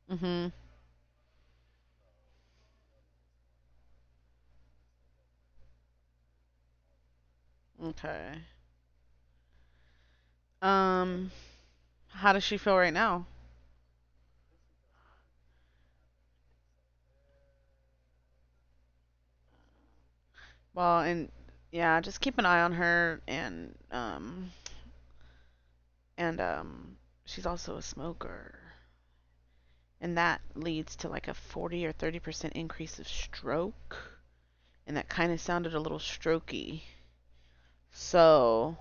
Mhm. Okay. Um, how does she feel right now? Well, and yeah, just keep an eye on her and she's also a smoker. And that leads to like a 40 or 30% increase of stroke. And that kind of sounded a little strokey. So,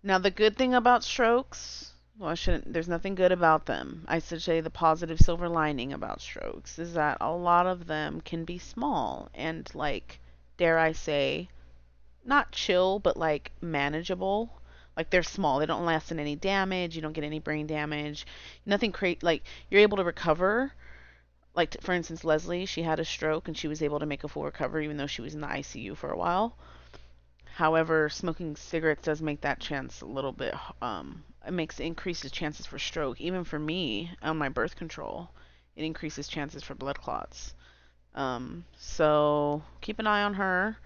now the good thing about strokes, well, I shouldn't, there's nothing good about them. I should say the positive silver lining about strokes is that a lot of them can be small and like, dare I say, not chill, but like manageable. Like they're small. They don't last in any damage. You don't get any brain damage. Nothing create like you're able to recover. Like for instance, Leslie, she had a stroke and she was able to make a full recovery even though she was in the ICU for a while. However, smoking cigarettes does make that chance a little bit. It makes increases chances for stroke. Even for me on my birth control, it increases chances for blood clots. So keep an eye on her.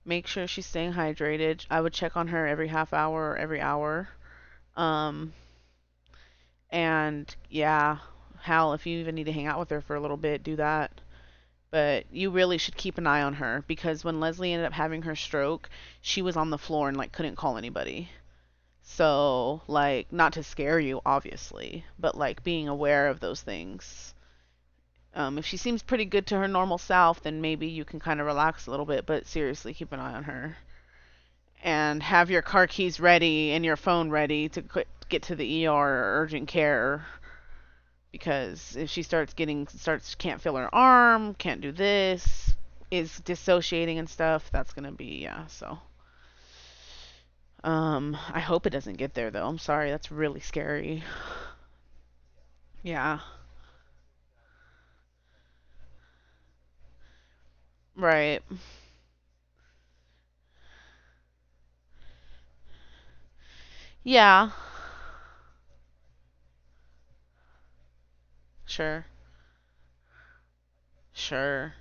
Make sure she's staying hydrated. I would check on her every half hour or every hour. Um, and yeah, Hal, if you even need to hang out with her for a little bit, do that. But you really should keep an eye on her because when Leslie ended up having her stroke, she was on the floor and like couldn't call anybody. So, like, not to scare you, obviously, but like being aware of those things. If she seems pretty good to her normal self, then maybe you can kind of relax a little bit, but seriously, keep an eye on her. And have your car keys ready and your phone ready to get to the ER or urgent care because if she starts can't feel her arm, can't do this, is dissociating and stuff, that's gonna be yeah. So I hope it doesn't get there though. I'm sorry, that's really scary. Yeah, right. Yeah, sure, sure.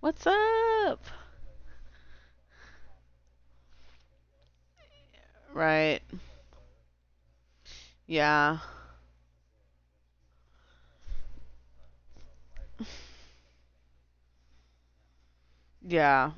What's up? Right. Yeah. Yeah.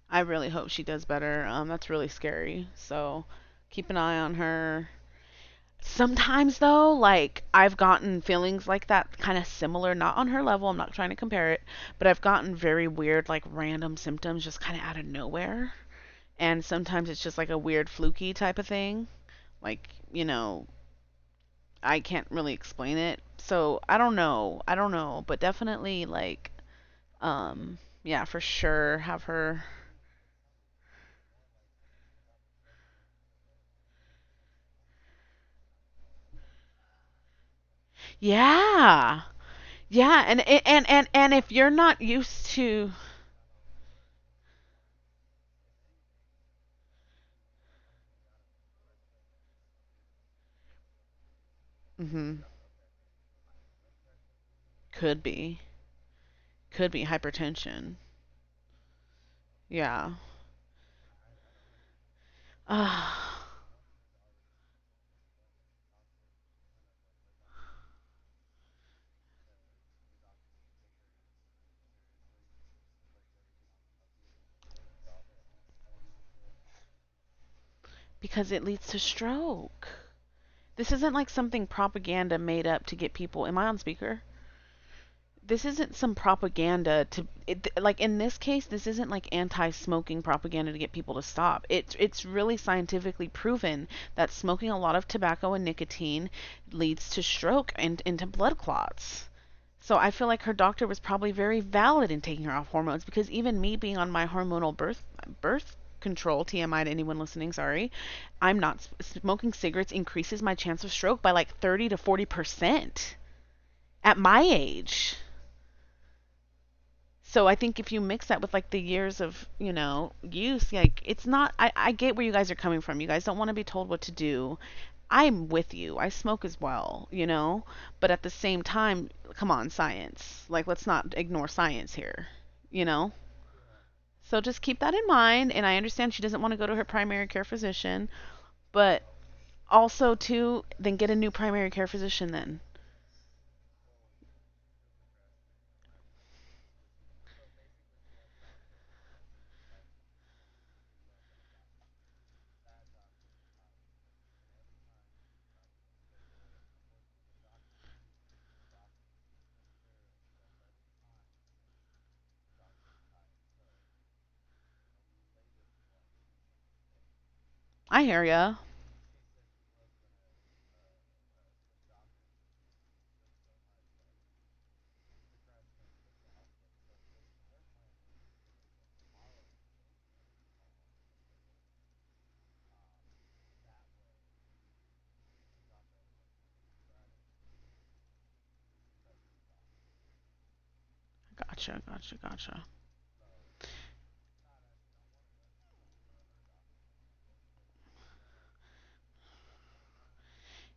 I really hope she does better. That's really scary. So keep an eye on her. Sometimes though, like I've gotten feelings like that kind of similar, not on her level, I'm not trying to compare it, but I've gotten very weird like random symptoms just kind of out of nowhere. And sometimes it's just like a weird fluky type of thing. Like, I can't really explain it. So, I don't know. I don't know, but definitely like yeah, for sure have her. Yeah. Yeah, and if you're not used to. Mhm. Could be. Could be hypertension. Yeah. Ah, because it leads to stroke. This isn't like something propaganda made up to get people. Am I on speaker? This isn't some propaganda to like in this case this isn't like anti-smoking propaganda to get people to stop. It's really scientifically proven that smoking a lot of tobacco and nicotine leads to stroke and into blood clots. So I feel like her doctor was probably very valid in taking her off hormones because even me being on my hormonal birth control, TMI to anyone listening, sorry, I'm not smoking cigarettes increases my chance of stroke by like 30 to 40% at my age. So I think if you mix that with like the years of, use, like it's not, I get where you guys are coming from. You guys don't want to be told what to do. I'm with you. I smoke as well, but at the same time, come on, science. Like, let's not ignore science here, you know? So just keep that in mind. And I understand she doesn't want to go to her primary care physician, but also, too, then get a new primary care physician then. I hear ya. Gotcha, gotcha, gotcha.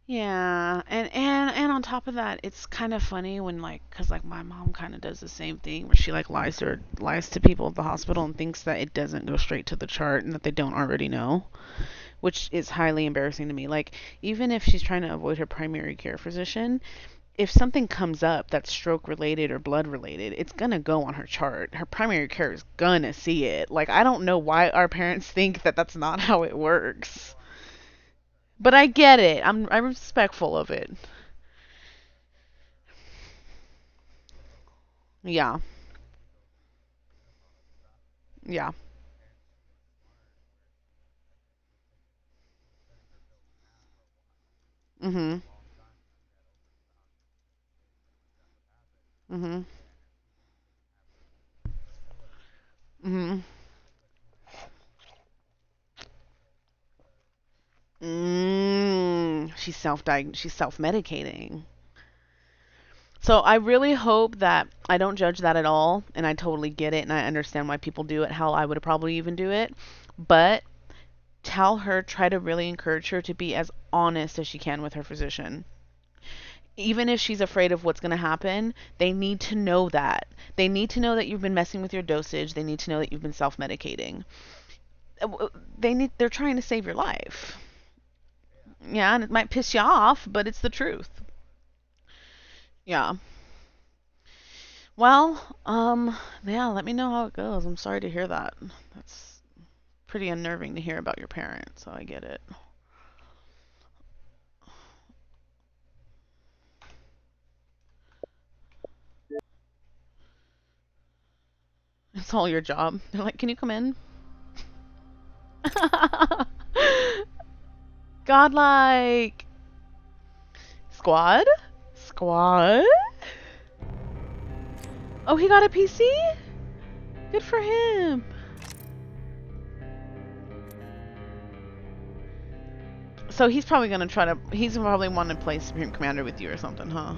Yeah, and on top of that, it's kind of funny when like, cause like my mom kind of does the same thing where she like lies to people at the hospital and thinks that it doesn't go straight to the chart and that they don't already know, which is highly embarrassing to me. Like even if she's trying to avoid her primary care physician, if something comes up that's stroke related or blood related, it's gonna go on her chart. Her primary care is gonna see it. Like I don't know why our parents think that that's not how it works. But I get it. I'm respectful of it. Yeah. Yeah. Mhm. Mhm. Mhm. She's self-medicating. So I really hope that I don't judge that at all and I totally get it and I understand why people do it. Hell, I would probably even do it. But tell her, try to really encourage her to be as honest as she can with her physician. Even if she's afraid of what's going to happen, they need to know that. They need to know that you've been messing with your dosage. They need to know that you've been self-medicating. They're trying to save your life. Yeah, and it might piss you off, but it's the truth. Yeah. Well, yeah, let me know how it goes. I'm sorry to hear that. That's pretty unnerving to hear about your parents, so I get it. It's all your job. They're like, "Can you come in?" Godlike. Squad? Squad? Oh, he got a PC? Good for him. So he's probably gonna try to. He's probably want to play Supreme Commander with you or something, huh?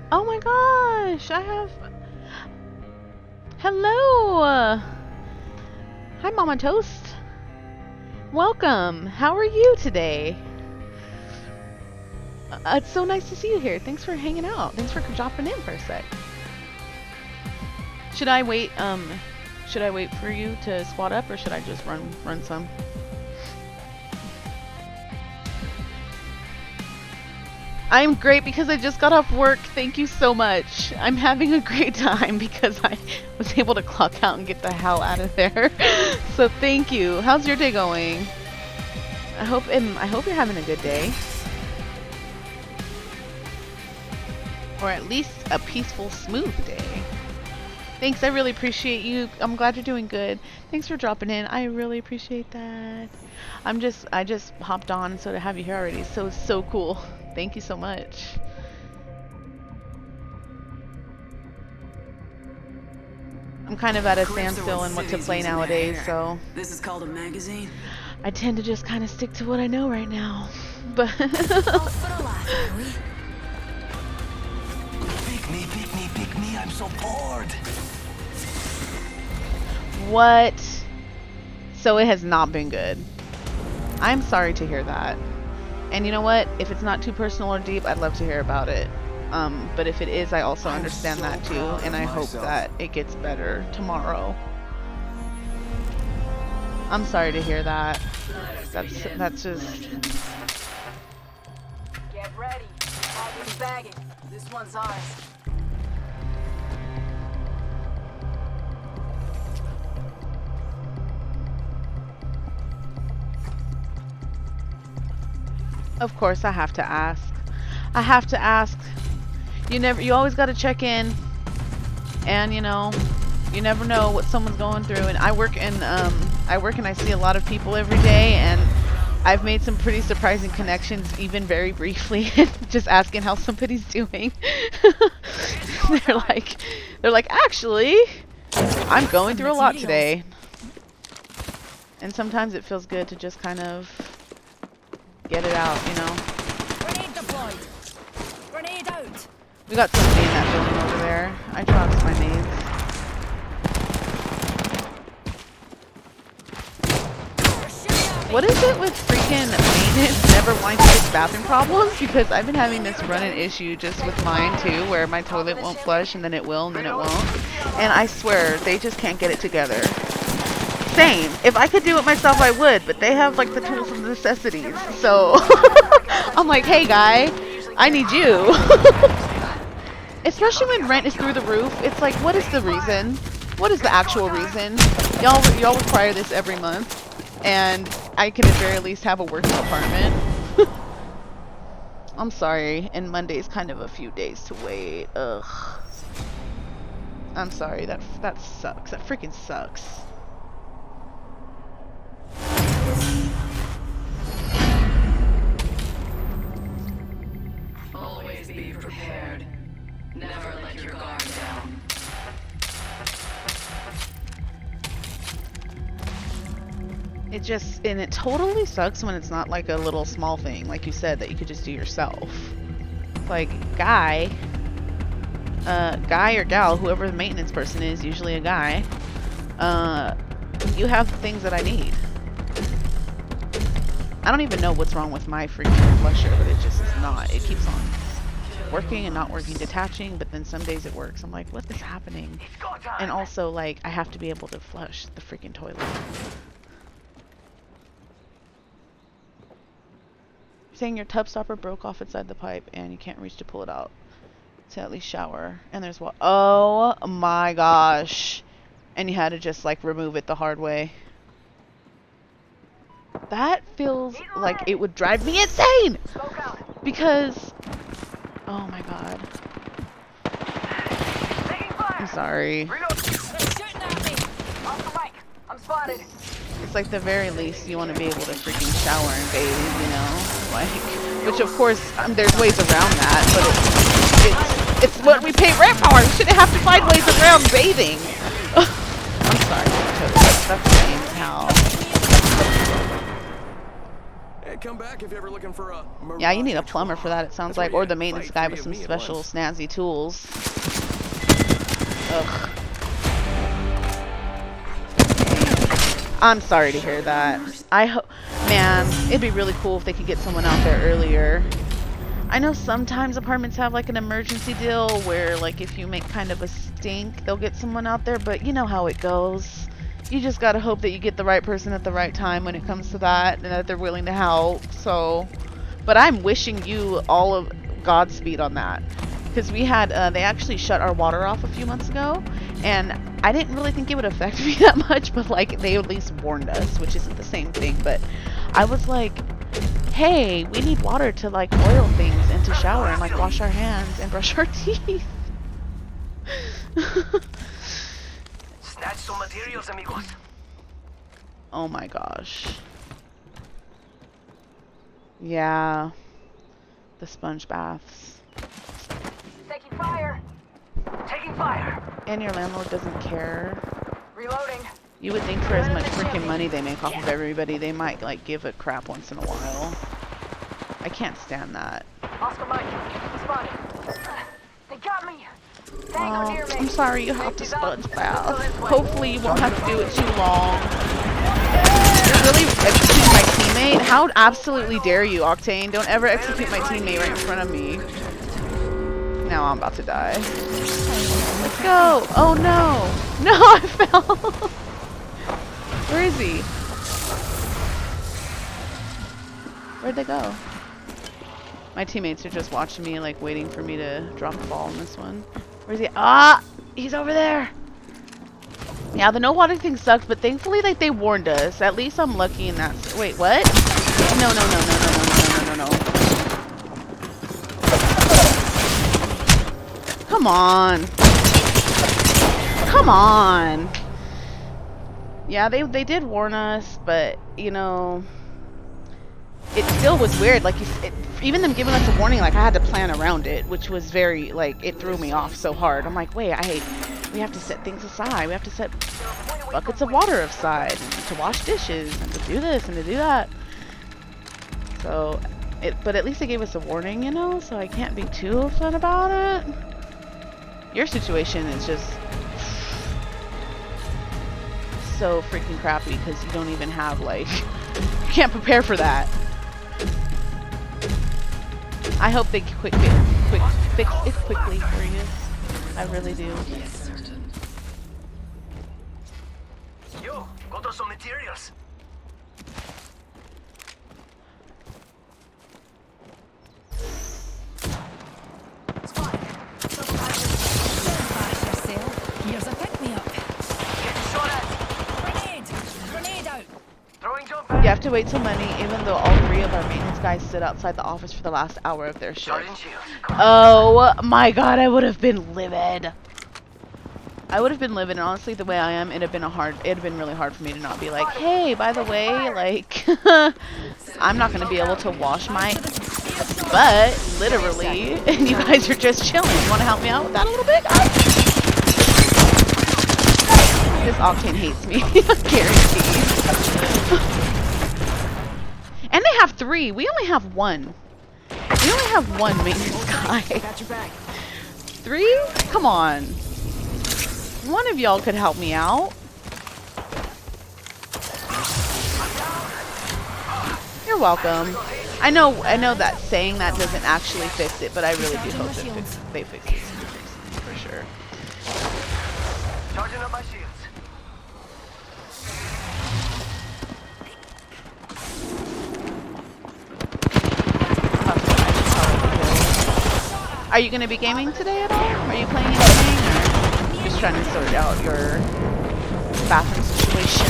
Oh my gosh, I have. Hello! Hi, Mama Toast. Welcome. How are you today? It's so nice to see you here. Thanks for hanging out. Thanks for dropping in for a sec. Should I wait? Should I wait for you to squat up, or should I just run some? I'm great because I just got off work. Thank you so much. I'm having a great time because I was able to clock out and get the hell out of there. So thank you. How's your day going? I hope you're having a good day. Or at least a peaceful, smooth day. Thanks, I really appreciate you. I'm glad you're doing good. Thanks for dropping in. I really appreciate that. I just hopped on, so to have you here already is so cool. Thank you so much. I'm kind of at a standstill in what to play nowadays, so This is called a magazine. I tend to just kind of stick to what I know right now. But Pick me, I'm so bored. what? So it has not been good. I'm sorry to hear that. And you know what? If it's not too personal or deep, I'd love to hear about it. But if it is, I also understand that too, and I hope that it gets better tomorrow. I'm sorry to hear that. That's just. Get ready. Bagging. This one's ours. Of course, I have to ask. I have to ask. You always got to check in, and you never know what someone's going through. And I work and I see a lot of people every day, and I've made some pretty surprising connections, even very briefly, just asking how somebody's doing. they're like, actually, I'm going through a lot today. And sometimes it feels good to just kind of get it out, you know. Grenade deployed. Grenade out. We got somebody in that building over there. I dropped my nades. What is it with freaking maintenance never wanting to fix bathroom problems? Because I've been having this running issue just with mine too, where my toilet won't flush and then it will and then it won't. And I swear, they just can't get it together. Same. If I could do it myself, I would, but they have like the tools and necessities. So I'm like, hey guy, I need you. Especially when rent is through the roof. It's like, what is the reason? What is the actual reason? Y'all require this every month, and I can at the very least have a working apartment. I'm sorry, and Monday's kind of a few days to wait. Ugh. I'm sorry. That sucks. That freaking sucks. Always be prepared. Never let your guard down. It totally sucks when it's not like a little small thing, like you said, that you could just do yourself. Like, guy or gal, whoever the maintenance person is, usually a guy, you have the things that I need. I don't even know what's wrong with my freaking flusher, but it just is not. It keeps on working and not working, detaching, but then some days it works. I'm like, what is happening? And also, like, I have to be able to flush the freaking toilet. Saying your tub stopper broke off inside the pipe and you can't reach to pull it out to at least shower. And there's what? Oh my gosh. And you had to just like remove it the hard way. That feels like it would drive me insane! Because, oh my god. I'm sorry. They're shooting at me. Off the mic. I'm spotted. It's like the very least you want to be able to freaking shower and bathe, you know? Like, which of course, there's ways around that, but it's what we pay rent for. We shouldn't have to find ways around bathing. I'm sorry, that's lame how. Hey, come back if you're ever looking for a Yeah, you need a plumber for that, it sounds like, or the maintenance guy with some special snazzy tools. Ugh. I'm sorry to hear that. Man, it'd be really cool if they could get someone out there earlier. I know sometimes apartments have like an emergency deal where like if you make kind of a stink, they'll get someone out there, but you know how it goes. You just gotta hope that you get the right person at the right time when it comes to that, and that they're willing to help. So, but I'm wishing you all of Godspeed on that. Because we had, they actually shut our water off a few months ago, and I didn't really think it would affect me that much, but like they at least warned us, which isn't the same thing. But I was like, hey, we need water to like oil things and to shower and like wash our hands and brush our teeth. materials, amigos. Oh my gosh. Yeah. The sponge baths. Taking fire. Taking fire. And your landlord doesn't care. Reloading. You would think for as much freaking money they make off of everybody, they might like give a crap once in a while. I can't stand that. Oscar Mike. Spotted. They got me. Tango near me. I'm sorry you have to Safety's up. sponge bath. Let's go this way. Hopefully you won't have to do it too long. You're really executing my teammate? How absolutely dare you, Octane? Don't ever execute my teammate right in front of me. Now I'm about to die. Let's go. Oh no. No, I fell. Where is he? Where'd they go? My teammates are just watching me, like waiting for me to drop the ball in this one. Where's he? Ah! He's over there! Yeah, the no water thing sucks, but thankfully like they warned us. At least I'm lucky in that. Wait, what? No, no, no, no, no, no, no, no, no, no. Come on. Come on. Yeah, they did warn us, but you know, it still was weird. Like even them giving us a warning, like I had to plan around it, which was very like it threw me off so hard. I'm like, wait, we have to set things aside. We have to set buckets of water aside to wash dishes and to do this and to do that. So, but at least they gave us a warning, you know. So I can't be too upset about it. Your situation is just so freaking crappy because you don't even have like you can't prepare for that. I hope they fix it quickly for you. I really do. Yo, got us some materials. Here's a pick-me-up. Getting shot at. Grenade! Grenade out! Throwing jump You have to wait till money, even though all 3 of our maintenance guys sit outside the office for the last hour of their shift. Charging shield. Oh my god, I would have been livid. I would have been livid, and honestly, the way I am, it'd have been really hard for me to not be like, hey, by the way, like, I'm not gonna be able to wash my butt, literally, and you guys are just chilling. You wanna help me out with that a little bit, guys? This Octane hates me, guaranteed. And they have 3. We only have 1. We only have 1 maintenance guy. Got your back. 3? Come on. One of y'all could help me out. You're welcome. I know that saying that doesn't actually fix it, but I really do hope that they fix it for sure. Charging up my shields. Are you going to be gaming today at all? Are you playing anything? Or just trying to sort out your bathroom situation?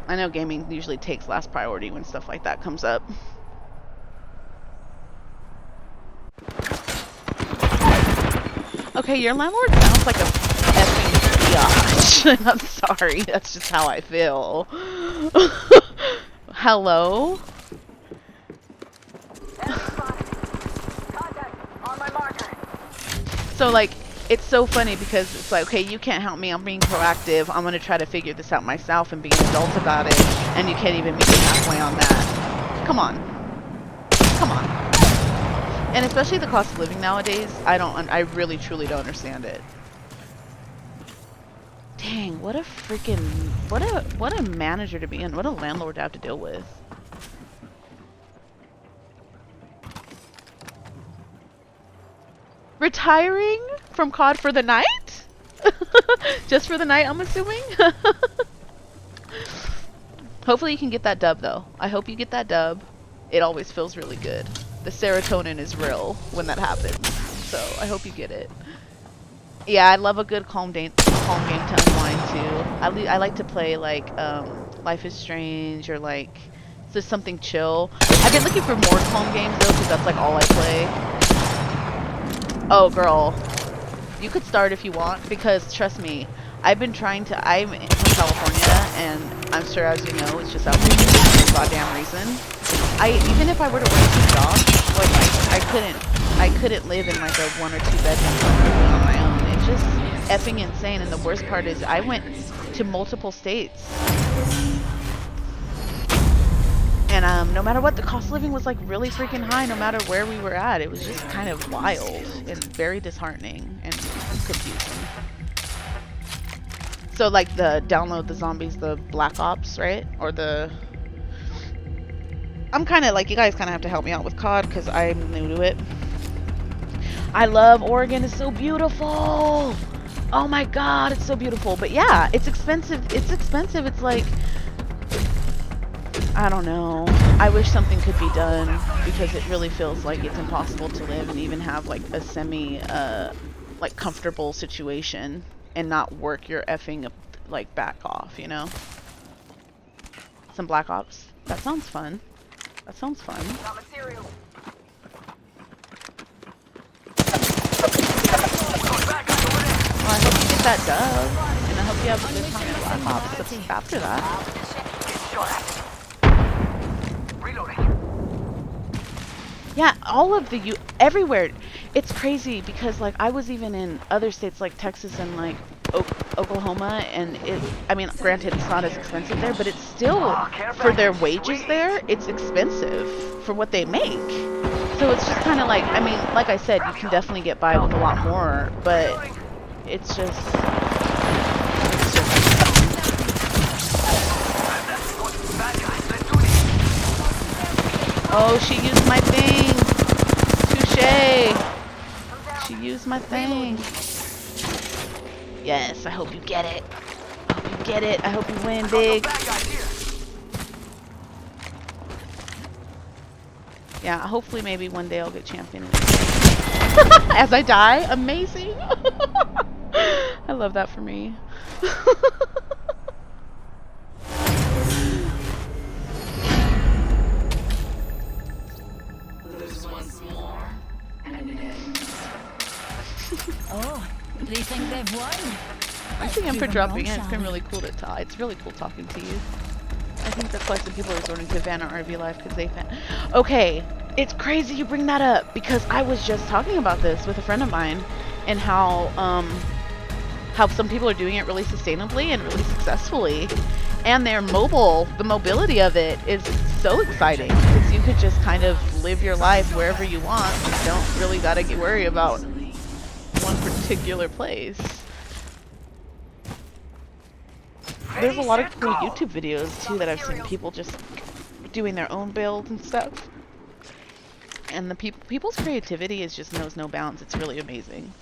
I know gaming usually takes last priority when stuff like that comes up. Okay, your landlord sounds like a effing biatch. I'm sorry, that's just how I feel. Hello? So like, it's so funny because it's like, okay, you can't help me, I'm being proactive, I'm gonna try to figure this out myself and be an adult about it, and you can't even meet me halfway on that. Come on. Come on. And especially the cost of living nowadays, I really truly don't understand it. Dang, what a freaking, what a manager to be in, what a landlord to have to deal with. Retiring from COD for the night? Just for the night, I'm assuming? Hopefully you can get that dub, though. I hope you get that dub. It always feels really good. The serotonin is real when that happens. So, I hope you get it. Yeah, I love a good calm game to unwind, too. I like to play, like, Life is Strange, or, like, just something chill. I've been looking for more calm games, though, because that's, like, all I play. Oh, girl. You could start if you want, because trust me, I've been trying to. I'm from California, and I'm sure, as you know, it's just outrageous for no goddamn reason. Even if I were to work 2 jobs, like I couldn't live in like a 1 or 2 bedroom on my own. It's just effing insane. And the worst part is, I went to multiple states. And no matter what, the cost of living was like really freaking high no matter where we were at. It was just kind of wild and very disheartening and confusing. So like download the zombies, the Black Ops, right? Or I'm kind of like, you guys kind of have to help me out with COD because I'm new to it. I love Oregon. It's so beautiful. Oh my god, it's so beautiful. But yeah, it's expensive. It's expensive. It's like, I don't know. I wish something could be done because it really feels like it's impossible to live and even have like a semi like comfortable situation and not work your effing like back off, you know? Some Black Ops. That sounds fun. That sounds fun. Got material. Well, I hope you get that dub, and I hope you have a good time in Black Ops after that. Yeah, all of everywhere. It's crazy because like I was even in other states like Texas and like Oklahoma, and I mean, granted it's not as expensive there, but it's still, for their wages there, it's expensive for what they make. So it's just kind of like, I mean, like I said, you can definitely get by with a lot more, but it's just oh, she used my thing. Touche. She used my thing. Yes, I hope you get it. I hope you get it. I hope you win big. Yeah, hopefully maybe one day I'll get champion. As I die? Amazing. I love that for me. Oh, they think they've won. Thanks again for dropping in. It's been really cool to talk. It's really cool talking to you. I think that's why some people are resorting to Vanna RV Life because they found. Okay, it's crazy you bring that up because I was just talking about this with a friend of mine and how some people are doing it really sustainably and really successfully, and they're mobile. The mobility of it is so exciting because you could just kind of live your life wherever you want. You don't really gotta worry about one particular place. There's a lot of cool YouTube videos too that I've seen people just doing their own builds and stuff. And the people's creativity is just knows no bounds. It's really amazing.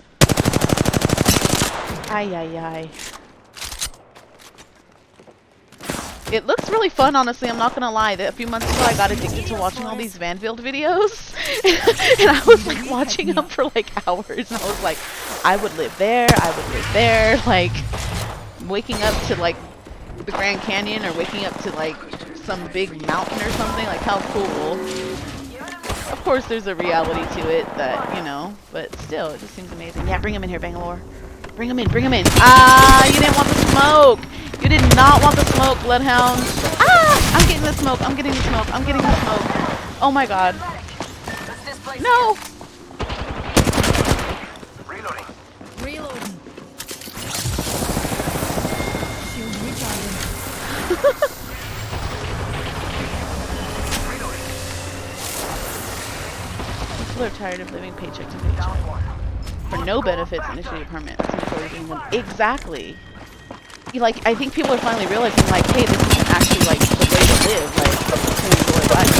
Ay ay ay. It looks really fun, honestly. I'm not gonna lie. A few months ago, I got addicted to watching all these Vanfield videos, and I was like watching them for like hours. And I was like, I would live there. I would live there. Like waking up to like the Grand Canyon or waking up to like some big mountain or something. Like how cool. Of course, there's a reality to it that, you know, but still, it just seems amazing. Yeah, bring him in here, Bangalore. Bring him in. Bring him in. Ah, you didn't want the smoke. You did not want the smoke, Bloodhound. Ah! I'm getting the smoke. I'm getting the smoke. I'm getting the smoke. Oh my god. No! Reloading. Reloading. Shield recharging. People are tired of living paycheck to paycheck. For no benefits and issue apartment. Exactly. Like, I think people are finally realizing, like, hey, this isn't actually, like, the way to live, like, to enjoy life.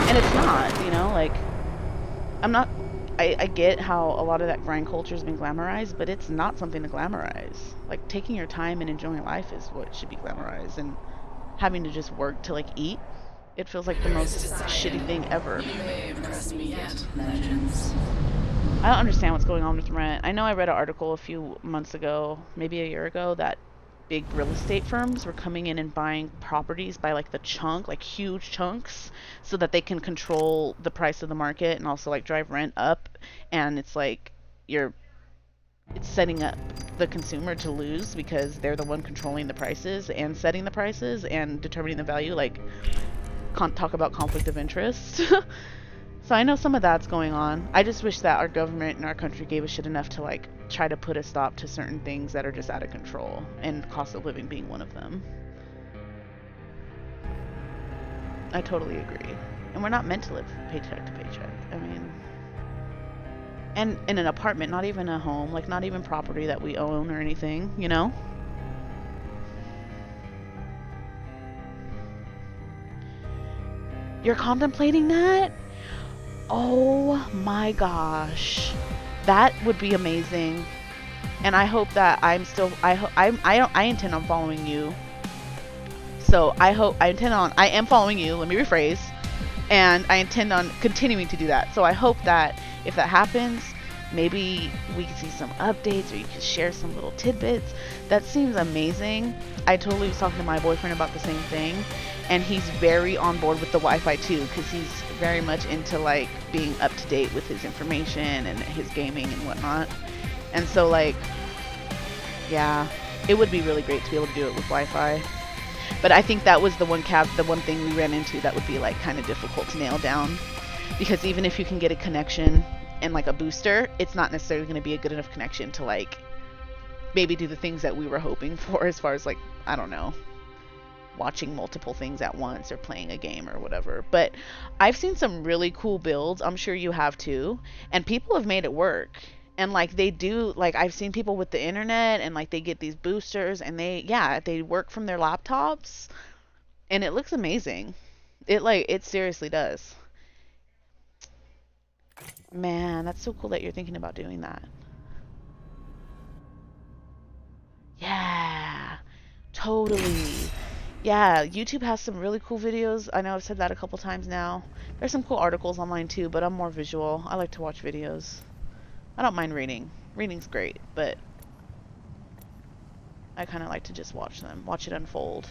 And it's not, you know, like, I get how a lot of that grind culture has been glamorized, but it's not something to glamorize. Like, taking your time and enjoying life is what should be glamorized, and having to just work to, like, eat, it feels like the most shitty thing ever. You may impress me yet, legends. I don't understand what's going on with rent. I know I read an article a few months ago, maybe a year ago, that big real estate firms were coming in and buying properties by like the chunk, like huge chunks, so that they can control the price of the market and also like drive rent up. And it's like you're it's setting up the consumer to lose because they're the one controlling the prices and setting the prices and determining the value. Like, can't talk about conflict of interest. So I know some of that's going on. I just wish that our government and our country gave a shit enough to like try to put a stop to certain things that are just out of control, and cost of living being one of them. I totally agree. And we're not meant to live paycheck to paycheck. I mean, and in an apartment, not even a home, like not even property that we own or anything, you know? You're contemplating that? Oh my gosh. That would be amazing. And I hope that I'm still, I intend on following you. So I am following you, let me rephrase. And I intend on continuing to do that. So I hope that if that happens, maybe we can see some updates, or you can share some little tidbits. That seems amazing. I totally was talking to my boyfriend about the same thing, and he's very on board with the Wi-Fi too, because he's very much into like being up to date with his information and his gaming and whatnot. And so like, yeah, it would be really great to be able to do it with Wi-Fi. But I think that was the one thing we ran into that would be like kind of difficult to nail down, because even if you can get a connection and like a booster, it's not necessarily going to be a good enough connection to like maybe do the things that we were hoping for, as far as like, I don't know, watching multiple things at once or playing a game or whatever. But I've seen some really cool builds, I'm sure you have too, and people have made it work. And like they do, like I've seen people with the internet and like they get these boosters and they work from their laptops, and it looks amazing. It seriously does. Man, that's so cool that you're thinking about doing that. Yeah, totally. Yeah, YouTube has some really cool videos. I know I've said that a couple times now. There's some cool articles online too, but I'm more visual. I like to watch videos. I don't mind reading. Reading's great, but I kind of like to just watch it unfold.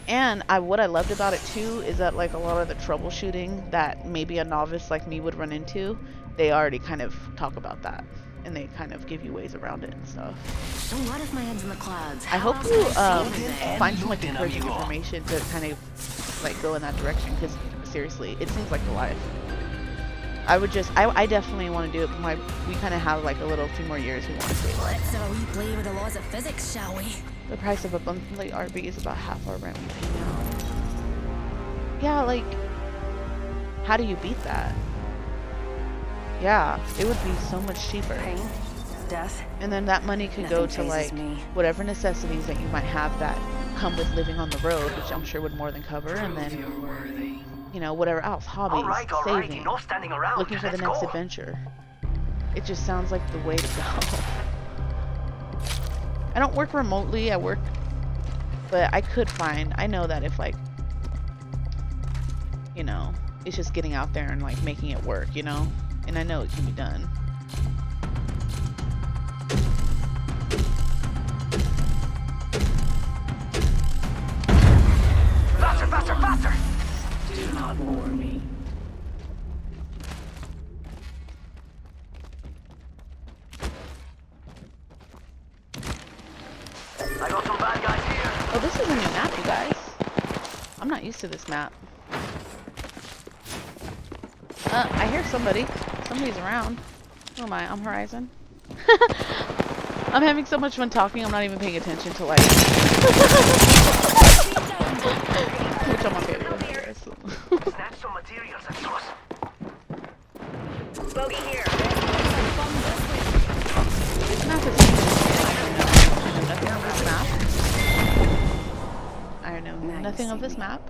And what I loved about it too is that like a lot of the troubleshooting that maybe a novice like me would run into, they already kind of talk about that, and they kind of give you ways around it and stuff. So what if my head's in the clouds? I hope you find some like encouraging information to kind of like go in that direction, because seriously, it seems like the life. I definitely want to do it, but we kind of have like a few more years we want to do it. Let's have a wee play with the laws of physics, shall we? The price of a monthly RB is about half our rent we pay now. Yeah, like, how do you beat that? Yeah, it would be so much cheaper. Pain, death. And then that money could go to like whatever necessities that you might have that come with living on the road, which I'm sure would more than cover, and then, you know, whatever else, hobbies, saving, enough standing around. looking for the next adventure. It just sounds like the way to go. I don't work remotely, but I could find, I know that if like, you know, it's just getting out there and like making it work, you know? And I know it can be done. Faster, faster, faster! Do not bore me. I got some bad guys here. Oh, this is a new map, you guys. I'm not used to this map. I hear somebody. Somebody's around. Who am I? I'm Horizon. I'm having so much fun talking, I'm not even paying attention to like... Which I'm okay with, I guess. Snatch some materials and toss. Bogey here. This map is I know nothing of this map. I know nothing of this map.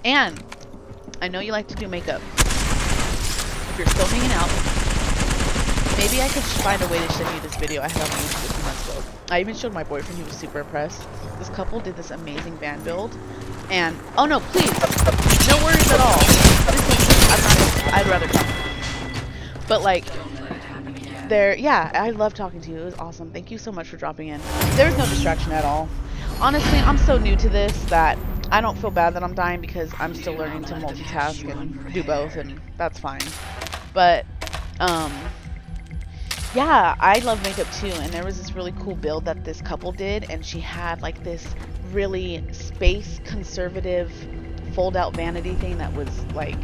And I know you like to do makeup. If you're still hanging out, maybe I could find a way to send you this video I had on YouTube a few months ago. I even showed my boyfriend, he was super impressed. This couple did this amazing van build, and oh no, please, no worries at all. I'd rather come. But like, there, yeah, I love talking to you. It was awesome. Thank you so much for dropping in. There was no distraction at all. Honestly, I'm so new to this that I don't feel bad that I'm dying because I'm still learning to multitask and do both, and that's fine. But, yeah, I love makeup too, and there was this really cool build that this couple did, and she had like this really space conservative fold-out vanity thing that was like,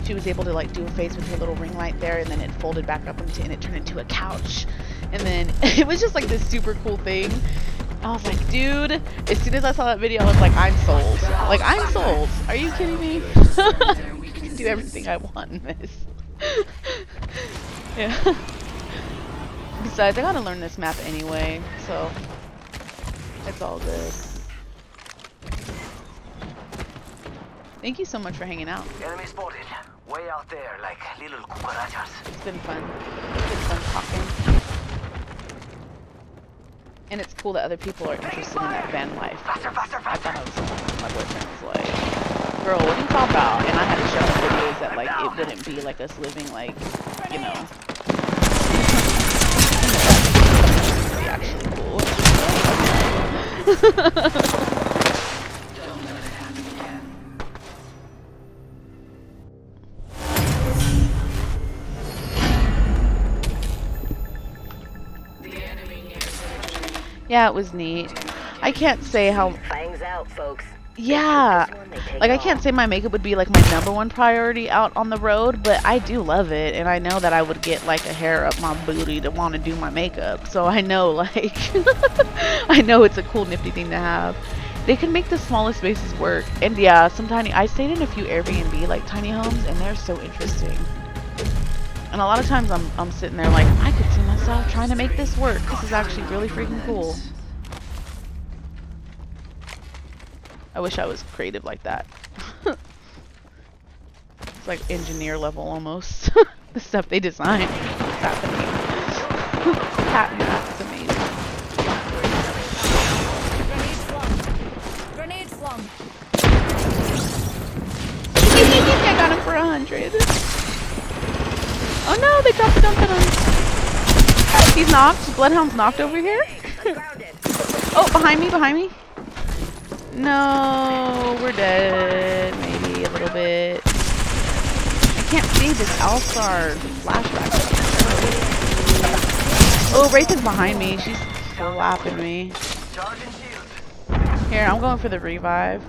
she was able to like do a face with her little ring light there, and then it folded back up and it turned into a couch, and then it was just like this super cool thing. I was like, dude, as soon as I saw that video, I was like, I'm sold. Like, I'm sold. Are you kidding me? I can do everything I want in this. Yeah. Besides, I gotta learn this map anyway, so it's all good. Thank you so much for hanging out. Enemy spotted. Way out there, like little cucarachas. It's been fun. It's been fun talking. And it's cool that other people are interested in that van life. Faster, faster, I faster. thought I was, my boyfriend was like, girl, what do you talk about? And I had to show him videos that like it wouldn't be like us living like, you know. It's actually cool. Don't let it happen again. The enemy nears victory. Yeah, it was neat. I can't say how. Fangs out, folks. Yeah, This one they take like I off. can't say my makeup would be like my #1 priority out on the road, but I do love it, and I know that I would get like a hair up my booty to want to do my makeup. So I know like I know it's a cool nifty thing to have. They can make the smallest spaces work, and yeah, I stayed in a few Airbnb like tiny homes, and they're so interesting. And a lot of times I'm sitting there like, I could see myself trying to make this work. This is actually really freaking cool. I wish I was creative like that. It's like engineer level almost. The stuff they design. It's happening. Patent that is amazing. Grenade flung. Grenade flung. I got him for 100. Oh no, they dropped the dump on him. He's knocked. Bloodhound's knocked over here. Oh, behind me, behind me. No, we're dead. Maybe a little bit. I can't see this All-Star flashback. Oh, Wraith is behind me. She's slapping me. Charging shield. Here, I'm going for the revive.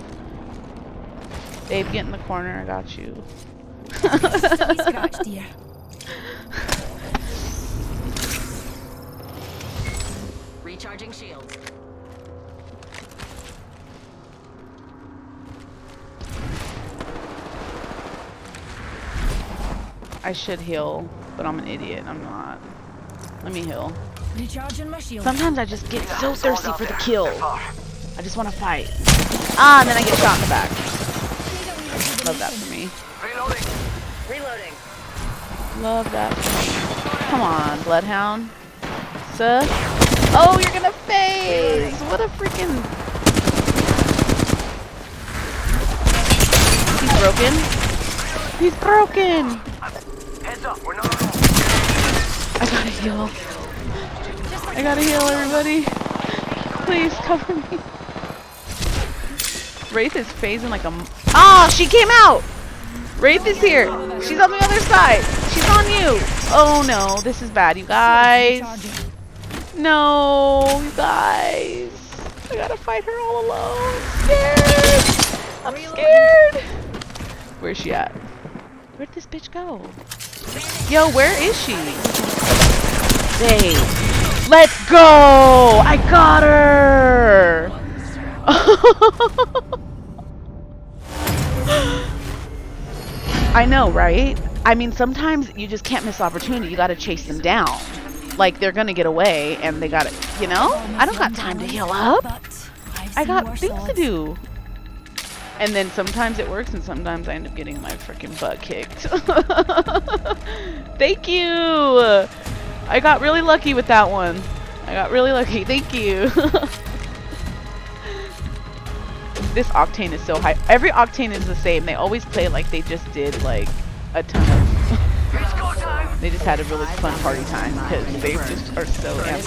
Dave, get in the corner. I got you. He's scratched here. Recharging shields. I should heal, but I'm an idiot. I'm not. Let me heal. Recharging my shield. Sometimes I just get so Someone's thirsty out for the there. kill. They're far. I just want to fight. Ah, and then I get shot in the back. Love that for me. Reloading. Reloading. Love that for me. Come on, Bloodhound. Sir. Oh, you're gonna phase! What a freaking... He's broken. He's broken! Heads up, we're not alone. I gotta heal. I gotta heal, everybody. Please cover me. Wraith is phasing like a... Ah, she came out! Wraith is here. She's on the other side. She's on you. Oh no, this is bad, you guys. No, you guys. I gotta fight her all alone. I'm scared. I'm scared. Where's she at? Where'd this bitch go? Yo, where is she? Dave. Let's go. I got her. I know, right? I mean, sometimes you just can't miss opportunity. You gotta chase them down. Like, they're gonna get away, and they gotta, you know? I don't got time to heal up. I got things to do. And then sometimes it works, and sometimes I end up getting my freaking butt kicked. Thank you! I got really lucky with that one. I got really lucky. Thank you. This Octane is so high. Every Octane is the same. They always play like they just did like a ton of... It's go time. They just had a really fun party time because they just are so amped.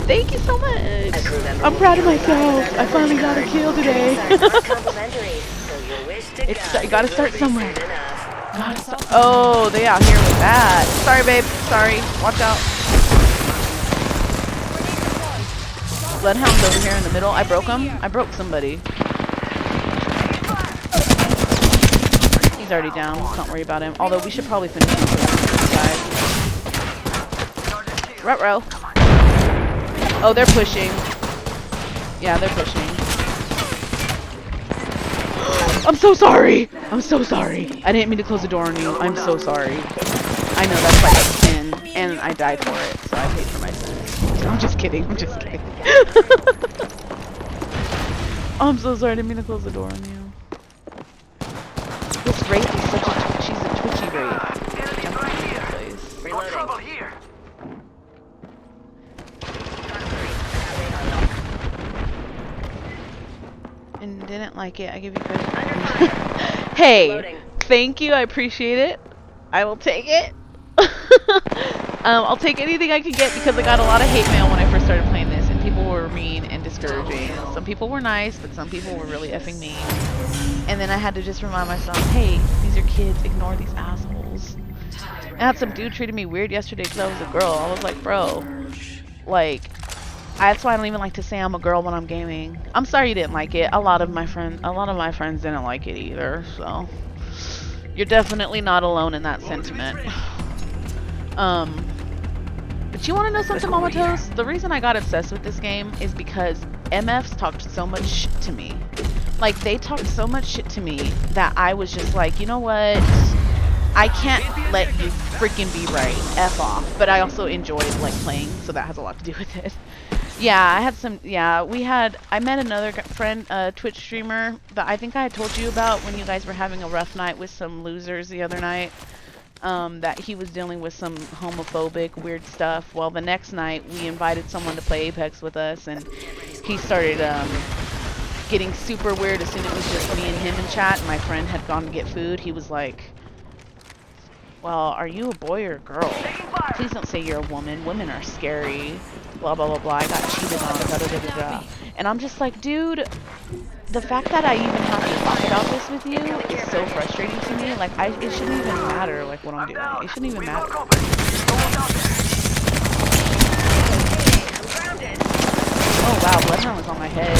Thank you so much. I'm proud of myself. I finally got a kill today. You gotta start somewhere. Oh, they out here with that. Sorry, babe. Sorry. Watch out. Bloodhound's over here in the middle. I broke him. I broke somebody. He's already down. Let's not worry about him. Although we should probably finish him first, guys. Ruh-roh. Oh, they're pushing. Yeah, they're pushing. I'm so sorry. I'm so sorry. I didn't mean to close the door on you. I'm so sorry. I know that's like a sin, and I died for it, so I paid for my sins. I'm just kidding. I'm just kidding. I'm so sorry. I didn't mean to close the door on you. This Wraith is such a... She's a twitchy Wraith. Enemy right here. Place. No trouble here. And didn't like it. I give you credit. Hey, thank you. I appreciate it. I will take it. I'll take anything I can get because I got a lot of hate mail when I first started playing this, and people were mean and discouraging. Some people were nice, but some people were really effing mean. And then I had to just remind myself, hey, these are kids. Ignore these assholes. I had some dude treated me weird yesterday because I was a girl. I was like, bro, like... That's why I don't even like to say I'm a girl when I'm gaming. I'm sorry you didn't like it. A lot of my friends didn't like it either. So you're definitely not alone in that sentiment. But you want to know something, Mama Toast? The reason I got obsessed with this game is because MFs talked so much shit to me. Like they talked so much shit to me that I was just like, you know what? I can't let you freaking be right. F off. But I also enjoyed like playing, so that has a lot to do with it. Yeah, I had some, I met another friend, Twitch streamer that I think I had told you about when you guys were having a rough night with some losers the other night, that he was dealing with some homophobic, weird stuff. Well, the next night, we invited someone to play Apex with us, and he started, getting super weird as soon as it was just me and him in chat, and my friend had gone to get food. He was like, well, are you a boy or a girl? Please don't say you're a woman. Women are scary. Blah, blah, blah, blah. I got cheated on. Da, da, da, da, da. And I'm just like, dude, the fact that I even have to talk about this with you is so frustrating to me. Like, it shouldn't even matter, like, what I'm doing. It shouldn't even matter. Oh, wow. Bloodhound was on my head.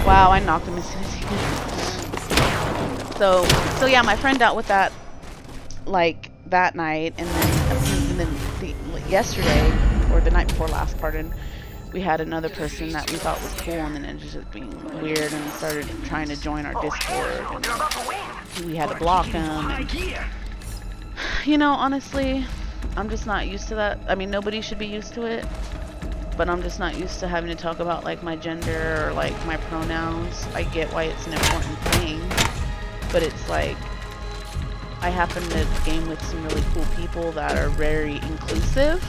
Wow, I knocked him as soon as he did. So yeah, my friend dealt with that, like, that night, and then yesterday, or the night before last, pardon, we had another person that we thought was cool, and then it was just being weird, and started trying to join our Discord, and we had to block him. And, you know, honestly, I'm just not used to that. I mean, nobody should be used to it. But I'm just not used to having to talk about like my gender or like my pronouns. I get why it's an important thing, but it's like I happen to game with some really cool people that are very inclusive.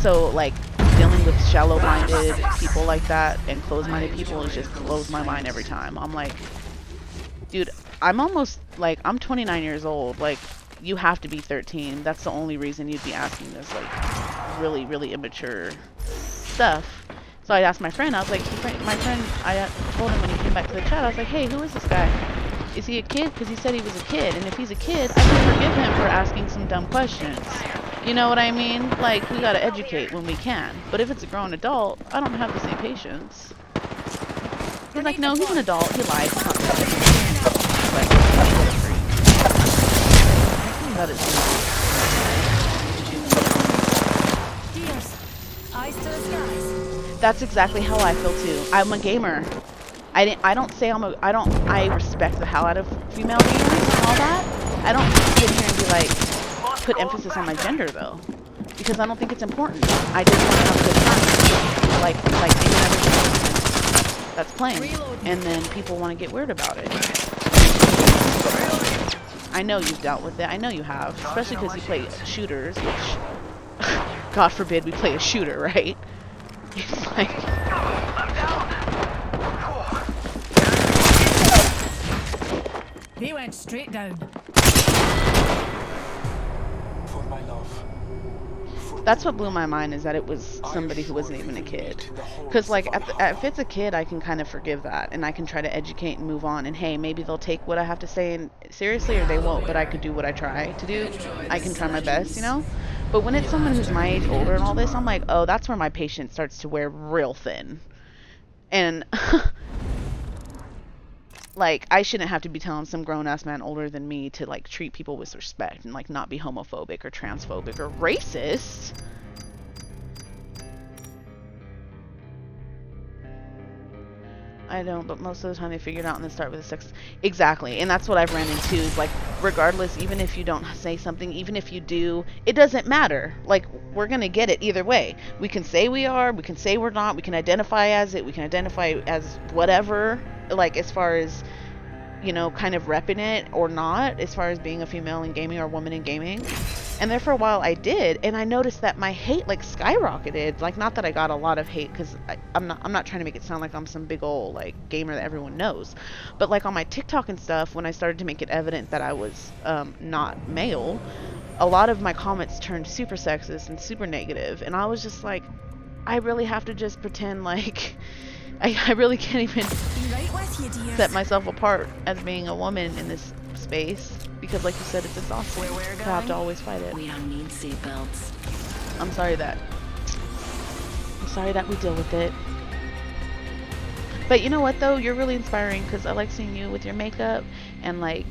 So like dealing with shallow-minded people like that and closed-minded people is just blows my mind every time. I'm like, dude, I'm almost like I'm 29 years old. Like you have to be 13. That's the only reason you'd be asking this like really, really immature stuff. So I asked my friend, I was like, my friend, I told him when he came back to the chat, I was like, hey, who is this guy? Is he a kid? Because he said he was a kid, and if he's a kid, I can forgive him for asking some dumb questions. You know what I mean? Like, we gotta educate when we can. But if it's a grown adult, I don't have the same patience. He's like, no, he's an adult. He lied. He's not but that is that's exactly how I feel too. I'm a gamer. I respect the hell out of female gamers and all that. I don't sit here and be like, put emphasis on my gender though. Because I don't think it's important. I just want to have a good time. Like any other person that's playing. And then people want to get weird about it. I know you've dealt with it. I know you have. Especially because you play shooters, which, God forbid we play a shooter, right? It's like, They went straight down. For my love. That's what blew my mind, is that it was somebody who wasn't even a kid. Because, like, if it's a kid, I can kind of forgive that, and I can try to educate and move on, and hey, maybe they'll take what I have to say and seriously, or they won't, but I could do what I try to do. I can try my best, you know? But when it's someone who's my age, older, and all this, I'm like, oh, that's where my patience starts to wear real thin. And, like, I shouldn't have to be telling some grown-ass man older than me to, like, treat people with respect and, like, not be homophobic or transphobic or racist. I don't, but most of the time they figure it out and then start with the sex. Exactly, and that's what I've ran into, is, like, regardless, even if you don't say something, even if you do, it doesn't matter. Like, we're gonna get it either way. We can say we are, we can say we're not, we can identify as it, we can identify as whatever, like, as far as, you know, kind of repping it or not, as far as being a female in gaming or a woman in gaming. And there for a while I did, and I noticed that my hate, like, skyrocketed. Like, not that I got a lot of hate, because I'm not trying to make it sound like I'm some big old, like, gamer that everyone knows. But, like, on my TikTok and stuff, when I started to make it evident that I was not male, a lot of my comments turned super sexist and super negative. And I was just like, I really have to just pretend like I really can't even Be right with you, dear. set myself apart as being a woman in this space, because like you said, it's exhausting Where we're to have to going, always fight it. We don't need seatbelts. I'm sorry that we deal with it. But you know what though, you're really inspiring, because I like seeing you with your makeup and like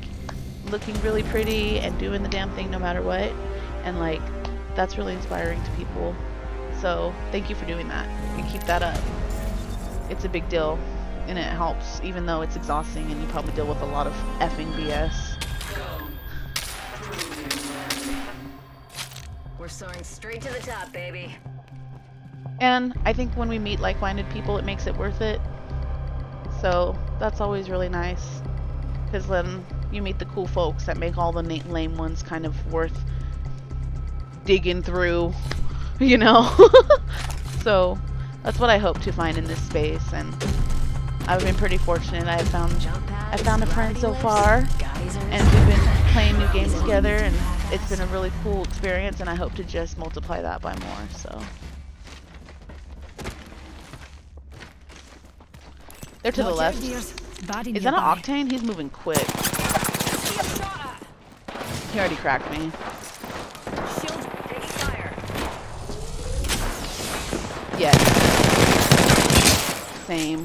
looking really pretty and doing the damn thing no matter what, and like that's really inspiring to people. So thank you for doing that, and keep that up. It's a big deal, and it helps, even though it's exhausting and you probably deal with a lot of effing BS. We're soaring straight to the top, baby. And I think when we meet like-minded people, it makes it worth it. So that's always really nice, because then you meet the cool folks that make all the lame ones kind of worth digging through, you know? So that's what I hope to find in this space, and I've been pretty fortunate. I found a friend so far, and we've been playing new games together, and it's been a really cool experience, and I hope to just multiply that by more. So they're to the Watch out, left. dears. Baddie Is that an nearby. Octane? He's moving quick. He already cracked me. Shield. Taking fire. Yes. Same.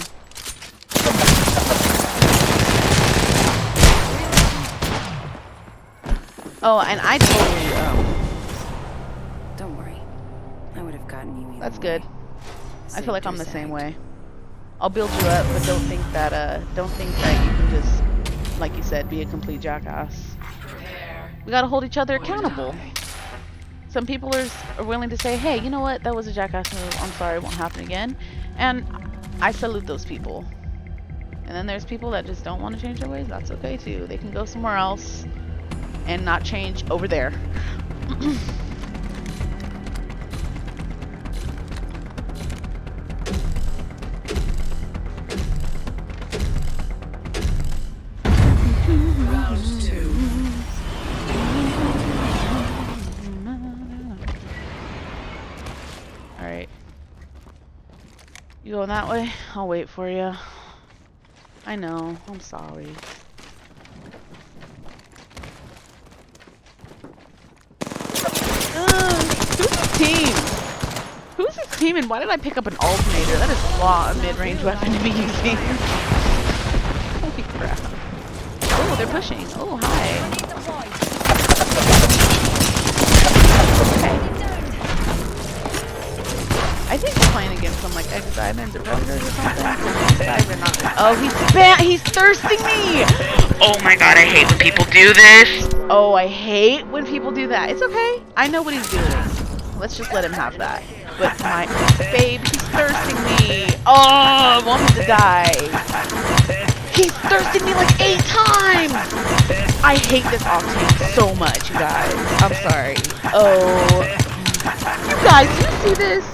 Oh, and I totally, Don't worry. I would have gotten you either that's way. good. I Saved feel like I'm your the same side. way. I'll build you up, but don't think that you can just, like you said, be a complete jackass. We gotta hold each other accountable. Some people are willing to say, hey, you know what, that was a jackass move, I'm sorry, it won't happen again. And I salute those people. And then there's people that just don't want to change their ways. That's okay too. They can go somewhere else and not change over there. Round 2. Alright. You going that way? I'll wait for you. I know. I'm sorry. Who's his team? Who's his team, and why did I pick up an alternator? That is not a mid-range weapon to be using. Holy crap. Oh, they're pushing. Oh, hi. Okay. I think we're playing against some like ex-diamonds or predators or something. These guys are not. Oh, he's thirsting me! Oh my god, I hate when people do this. Oh, I hate when people do that. It's okay. I know what he's doing. Let's just let him have that. But my babe, he's thirsting me. Oh, I want him to die. He's thirsted me like 8 times! I hate this Octane so much, you guys. I'm sorry. Oh. You guys, do you see this?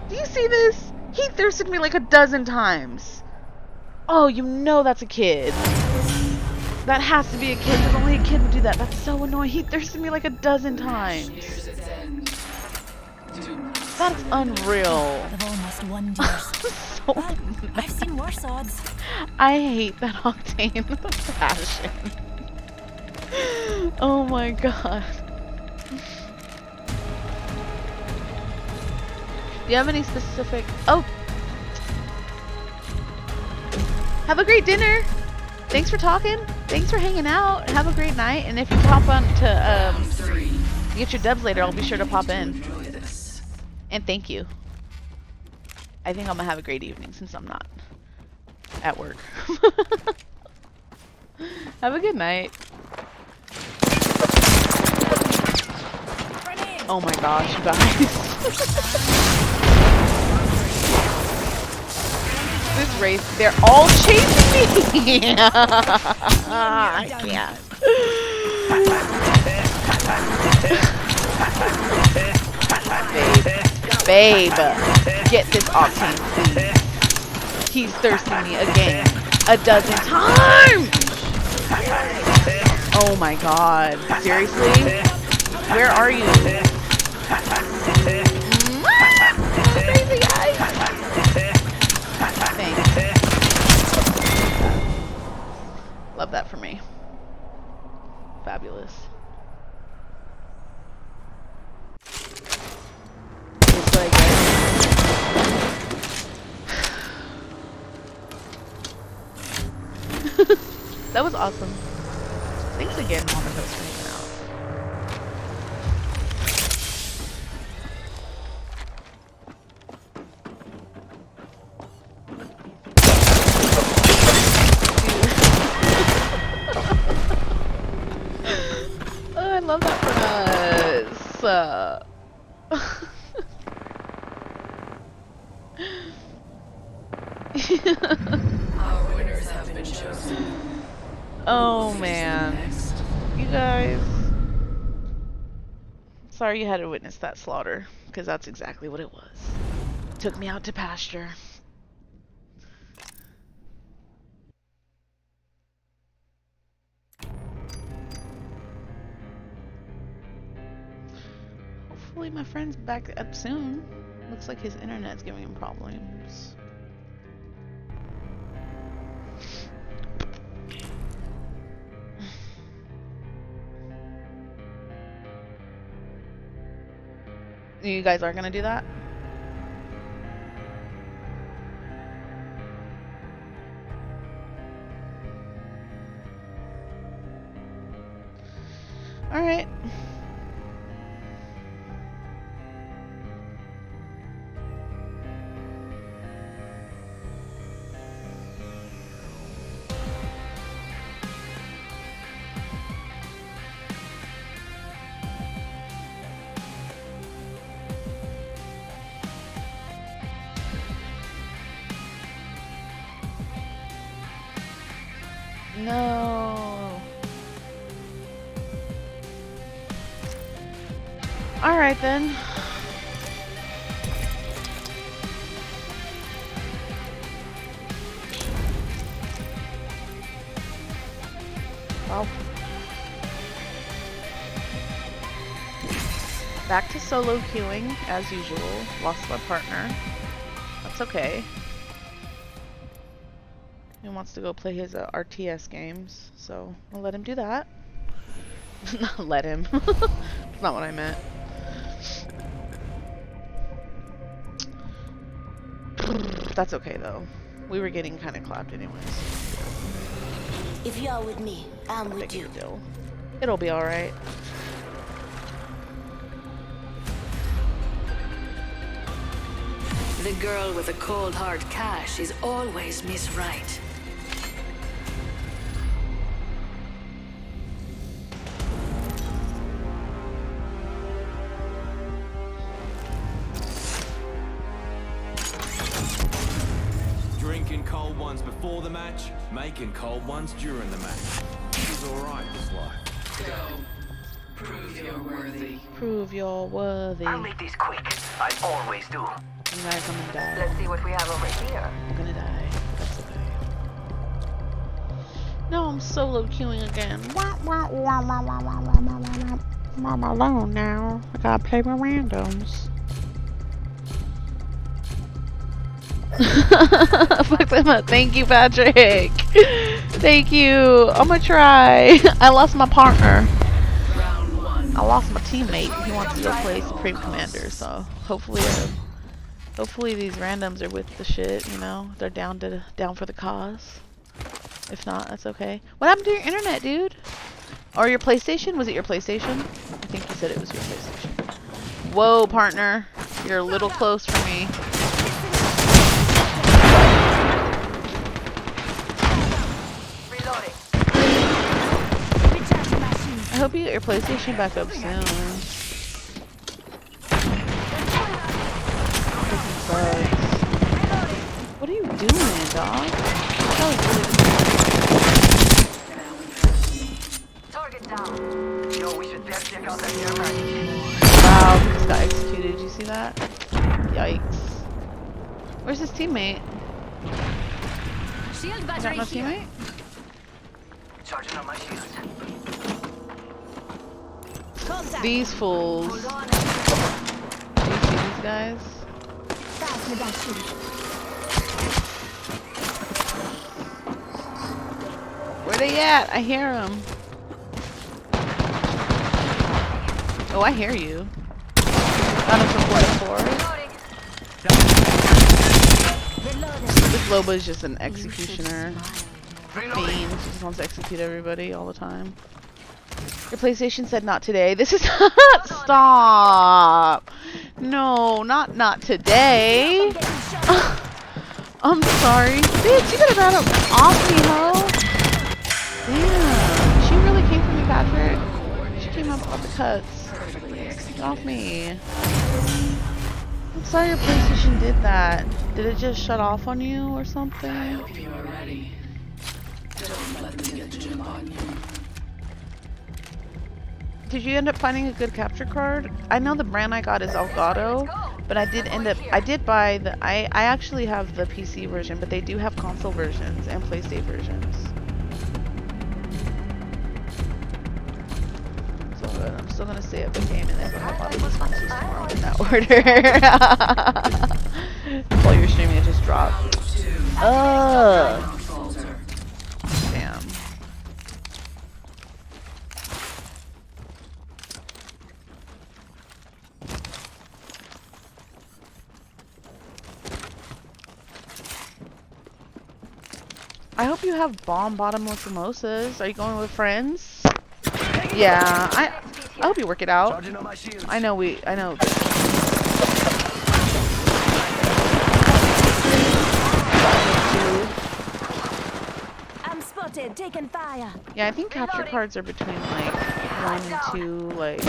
Do you see this? He thirsted me like 12 times. Oh, you know that's a kid. That has to be a kid, because only a kid would do that. That's so annoying. He thirsted me like a dozen times. Nears its end. Do not That's unreal. They've almost won, dears. So Well, I've seen worse odds. I hate that Octane passion. Oh my god. Do you have any specific... Oh! Have a great dinner! Thanks for talking. Thanks for hanging out. Have a great night. And if you pop on to three. get your dubs later, I'll be sure to pop in. Enjoy this. And thank you. I think I'm gonna have a great evening since I'm not at work. Have a good night. Oh my gosh, you guys. This race, they're all chasing me. I can't. Babe, get this Octane, please. He's thirsting me again, a dozen times. Oh my god, seriously? Where are you? Crazy guys. Thanks. Love that for me. Fabulous. That's what I get. That was awesome. Thanks again, Mama Toast, for hanging out. Oh, I love that for us. Our winners have been chosen. Oh man, you guys. Sorry you had to witness that slaughter, because that's exactly what it was. Took me out to pasture. Hopefully my friend's back up soon. Looks like his internet's giving him problems. You guys are gonna do that? Alright. No. Alright then. Well. Back to solo queuing as usual. Lost my partner. That's okay. He wants to go play his RTS games, so I'll let him do that. Not let him. That's not what I meant. That's okay though. We were getting kind of clapped anyways. If you're with me, I'm Not with big you. of a deal. It'll be alright. The girl with the cold hard cash is always Miss Right. Drinking cold ones before the match, making cold ones during the match. It's alright, this life. Go. Prove you're worthy. Prove you're worthy. I'll make this quick. I always do. You guys, I'm gonna die. Let's see what we have over here. I'm gonna die. That's okay. No, I'm solo queuing again. I'm alone now. I gotta play with randoms. Fuck them up. Thank you, Patrick. Thank you. I'm gonna try. I lost my partner. I lost my teammate. He wants to go play Supreme Commander, so hopefully these randoms are with the shit, you know? They're down for the cause. If not, that's okay. What happened to your internet, dude? Or your PlayStation? Was it your PlayStation? I think you said it was your PlayStation. Whoa, partner. You're a little close for me. I hope you get your PlayStation back up soon. What are you doing, dog? That was really Target down. Yo, we should check out that air package. Wow, he just got executed. Did you see that? Yikes. Where's his teammate? Shield Is that battery my here. teammate? Charging on my shield. Contact. These fools. Hold on. Do you see these guys? That's the best shield. Where they at? I hear them. Oh, I hear you. Got him from 4 to 4. This Loba is just an executioner. Fiend. She just wants to execute everybody all the time. Your PlayStation said not today. This is not. Stop. No, not today. I'm sorry. Bitch, you better run off me, ho. Damn. She really came for me, Patrick. She came up off the cuts. Get off me. I'm sorry your PlayStation did that. Did it just shut off on you or something? I hope you are ready. Don't let them get the jump on you. Did you end up finding a good capture card? I know the brand I got is Elgato, but I did buy the, I actually have the PC version, but they do have console versions and PlayStation versions. So I'm still gonna stay up the game and then go hop out of this monster tomorrow in that order. While you're streaming, it just dropped. Ugh. Damn. I hope you have bomb bottomless mimosas. Are you going with friends? Yeah, I hope you work it out. Charging on my shield. I know. I'm spotted, taking fire. Yeah, I think capture cards are between like 1 and 2, like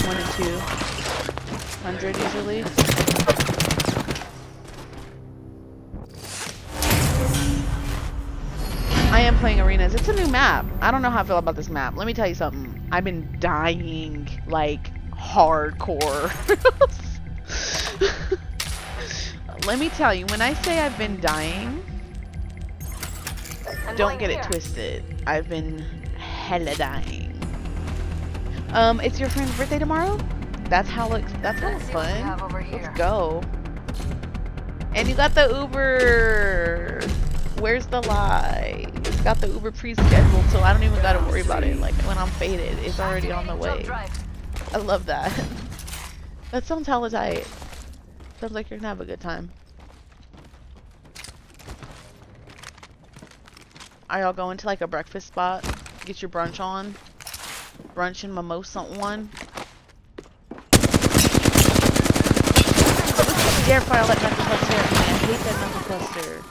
1 and 200 usually. I am playing Arenas. It's a new map. I don't know how I feel about this map. Let me tell you something. I've been dying like hardcore. Let me tell you, when I say I've been dying, don't get it twisted. I've been hella dying. It's your friend's birthday tomorrow? That's how fun. Let's go. And you got the Uber. Where's the lie? It's got the Uber pre-scheduled, so I don't even gotta worry about it. Like when I'm faded, it's already on the way. I love that. That sounds hella tight. Sounds like you're gonna have a good time. Are y'all going to like a breakfast spot? Get your brunch on? Brunch and mimosa on? Dare fire that knuckle cluster. I hate that knuckle cluster.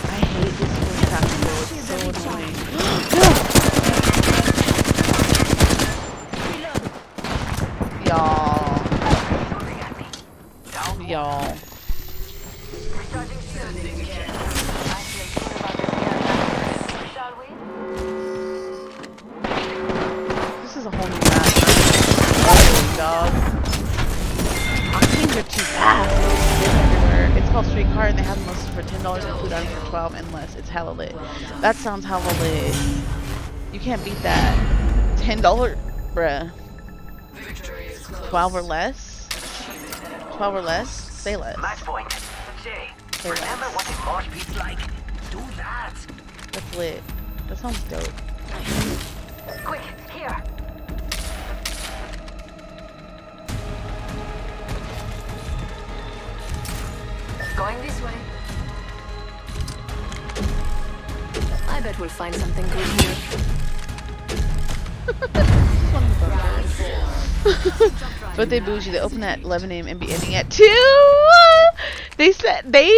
I hate this voice tactical. It's so annoying. Y'all. This is a whole new map. Dog. Our teams are too fast. It's called Street Car. cart and they have most for $10 and food items for 12 and less. It's hella lit. That sounds hella lit. You can't beat that. $10, bruh. 12 or less? 12 or less? Say less. Match point. Jay, Say remember less. what the mosh pit's like? Do that. That's lit. That sounds dope. Quick, here. Going this way. I bet we'll find something good here. But they bougie. They open at 11 a.m. and be ending at 2. They said they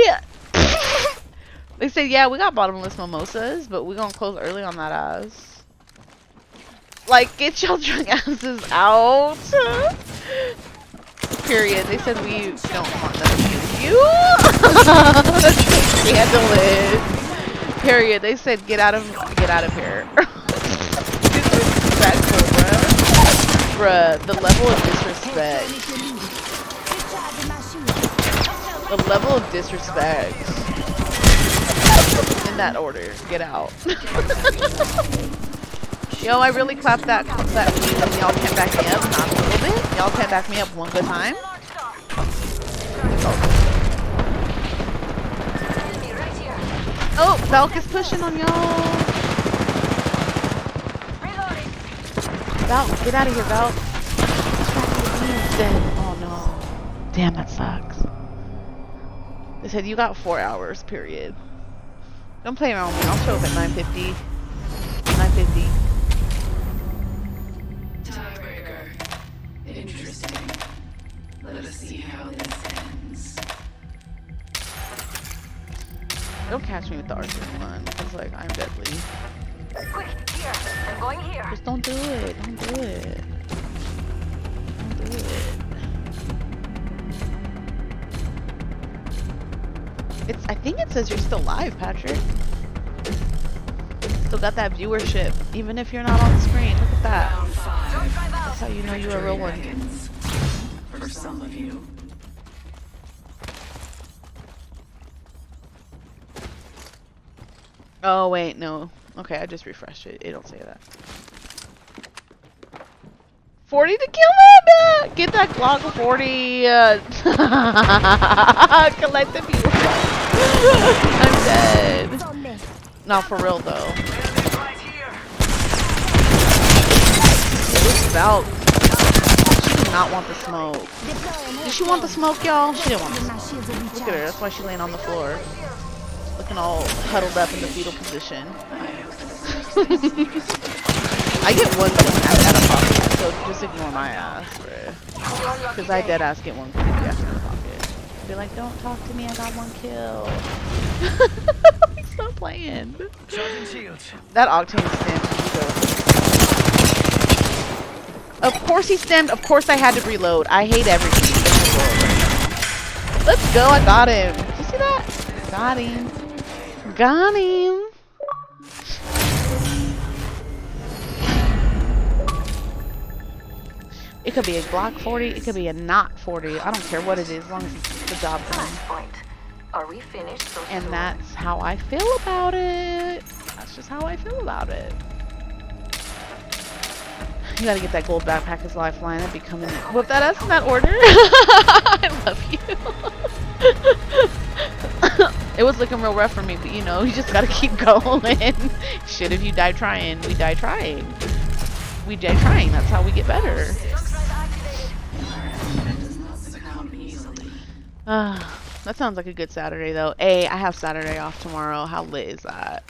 said, yeah, we got bottomless mimosas, but we're gonna close early on that ass. Like, get y'all drunk asses out. Period. They said we don't want them to use you. Handle it. Period. They said get out of here. Disrespectful, bruh. The level of disrespect. The level of disrespect. In that order. Get out. Yo, I really clapped that view and y'all can't back me up. Not a little bit. Y'all can't back me up one good time. Oh, Valk is pushing on y'all. Valk, get out of here, Valk. Dead. Oh no. Damn, that sucks. They said you got 4 hours, period. Don't play around with me. I'll show up at 9:50. 9:50. Tiebreaker. Interesting. Let us see how this ends. Don't catch me with the Arthur one, because like I'm deadly. Quick, here. I'm going here. Just don't do it. Don't do it. Don't do it. I think it says you're still live, Patrick. Still got that viewership, even if you're not on the screen. Look at that. Round 5. That's how you know you're a real one. Seconds. For some of you. Oh wait, no. Okay, I just refreshed it. It don't say that. 40 to kill it! Get that Glock 40. Collect the views. I'm dead. Not for real though. Right here. Valk. She did not want the smoke. Did she want the smoke, y'all? She didn't want the smoke. Look at her. That's why she's laying on the floor. Looking all huddled up in the fetal position. I get one kill out of pocket, so just ignore my ass, bruh. Because I dead ass get one kill out of pocket. Be like, don't talk to me, I got one kill. Stop playing. Charging shields. That Octane stemmed. Of course he stemmed. Of course I had to reload. I hate everything. Let's go. I got him. Did you see that? Got him. Got him. It could be a Glock 40. It could be a not 40. I don't care what it is, as long as it's the job done. Point. Are we finished? So And soon? that's how I feel about it. That's just how I feel about it. You gotta get that gold backpack as lifeline. That'd be coming in. Whoop that ass in that order. I love you. It was looking real rough for me, but you know, you just gotta keep going. Shit, if you die trying, we die trying. We die trying. That's how we get better. Does not succumb easily. That sounds like a good Saturday though. Hey, I have Saturday off tomorrow. How lit is that?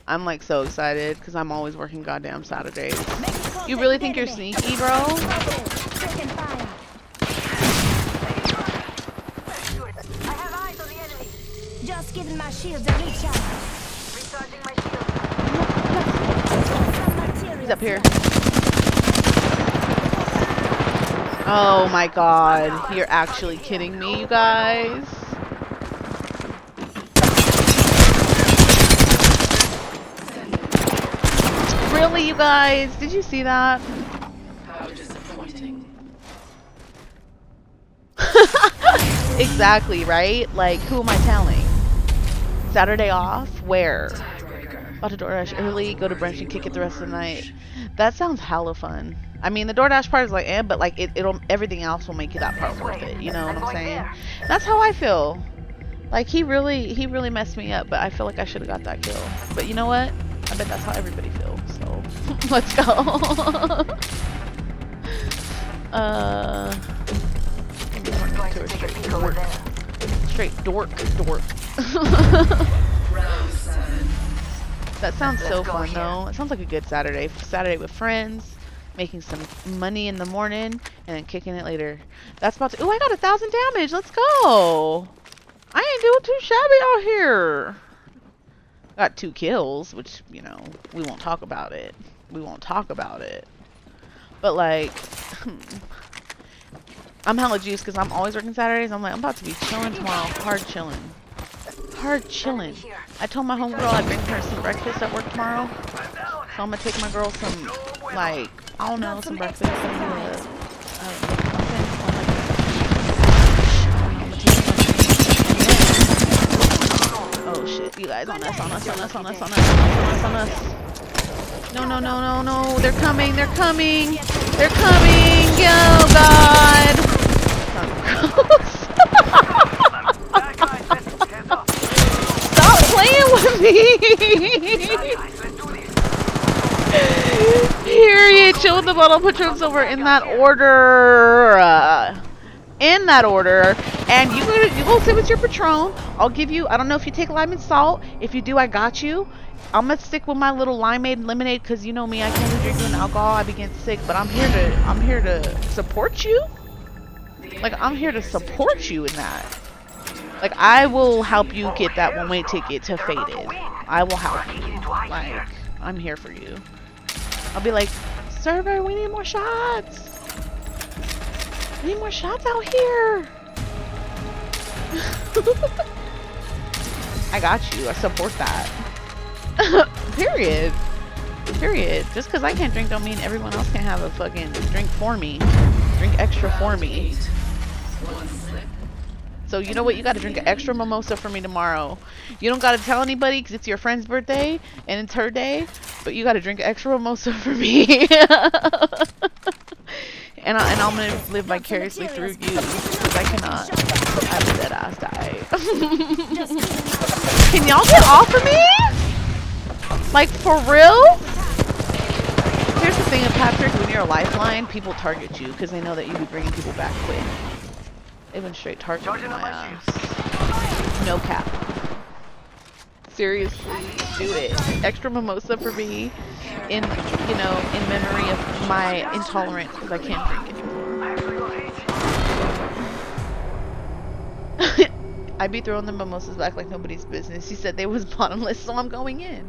I'm like so excited because I'm always working goddamn Saturdays. You really think you're sneaky, bro? I have eyes on the enemy. Just giving my shields a recharge. Recharging my shield. He's up here. Oh my god. You're actually kidding me, you guys. Really, you guys? Did you see that? How disappointing. Exactly, right? Like, who am I telling? Saturday off? Where? About to DoorDash early, go to brunch and kick it the rest of the night. That sounds hella fun. I mean, the DoorDash part is like, but like, it'll everything else will make you that part worth it. You know what I'm saying? That's how I feel. Like, he really messed me up, but I feel like I should have got that kill. But you know what? I bet that's how everybody feels. So, let's go. Straight dork. That sounds so fun though. It sounds like a good Saturday. Saturday with friends, making some money in the morning, and then kicking it later. That's about to. Ooh, I got 1,000 damage. Let's go. I ain't doing too shabby out here. Got 2 kills, which, you know, we won't talk about it. But like, I'm hella juiced because I'm always working Saturdays. I'm like, I'm about to be chilling tomorrow. Hard chilling. I told my homegirl I'd bring her some breakfast at work tomorrow. So I'm gonna take my girl some, like, I don't know, some breakfast. Oh shit, you guys, on us. No. They're coming. Oh god. Stop playing with me. Period. Chill with the bottle, put your silver in that order. And you go sit with your Patron. I'll give you, I don't know if you take lime and salt. If you do, I got you. I'm gonna stick with my little limeade and lemonade because you know me, I can't be drinking alcohol. I be getting sick, but I'm here to support you. Like, I'm here to support you in that. Like, I will help you get that one-way ticket to Faded. I will help you. Like, I'm here for you. I'll be like, server, we need more shots. We need more shots out here. I got you. I support that. Period. Just because I can't drink don't mean everyone else can have a fucking drink for me. Drink extra for me. So you know what? You got to drink an extra mimosa for me tomorrow. You don't got to tell anybody because it's your friend's birthday and it's her day. But you got to drink an extra mimosa for me. and I'm going to live vicariously through you because I cannot. I'm dead ass die. Can y'all get off of me? Like, for real? Here's the thing, Patrick, when you're a lifeline, people target you because they know that you be bringing people back quick. They've been straight targeting my ass. No cap. Seriously, do it. Extra mimosa for me in memory of my intolerance because I can't drink anymore. I'd be throwing the mimosas back like nobody's business. He said they was bottomless, so I'm going in.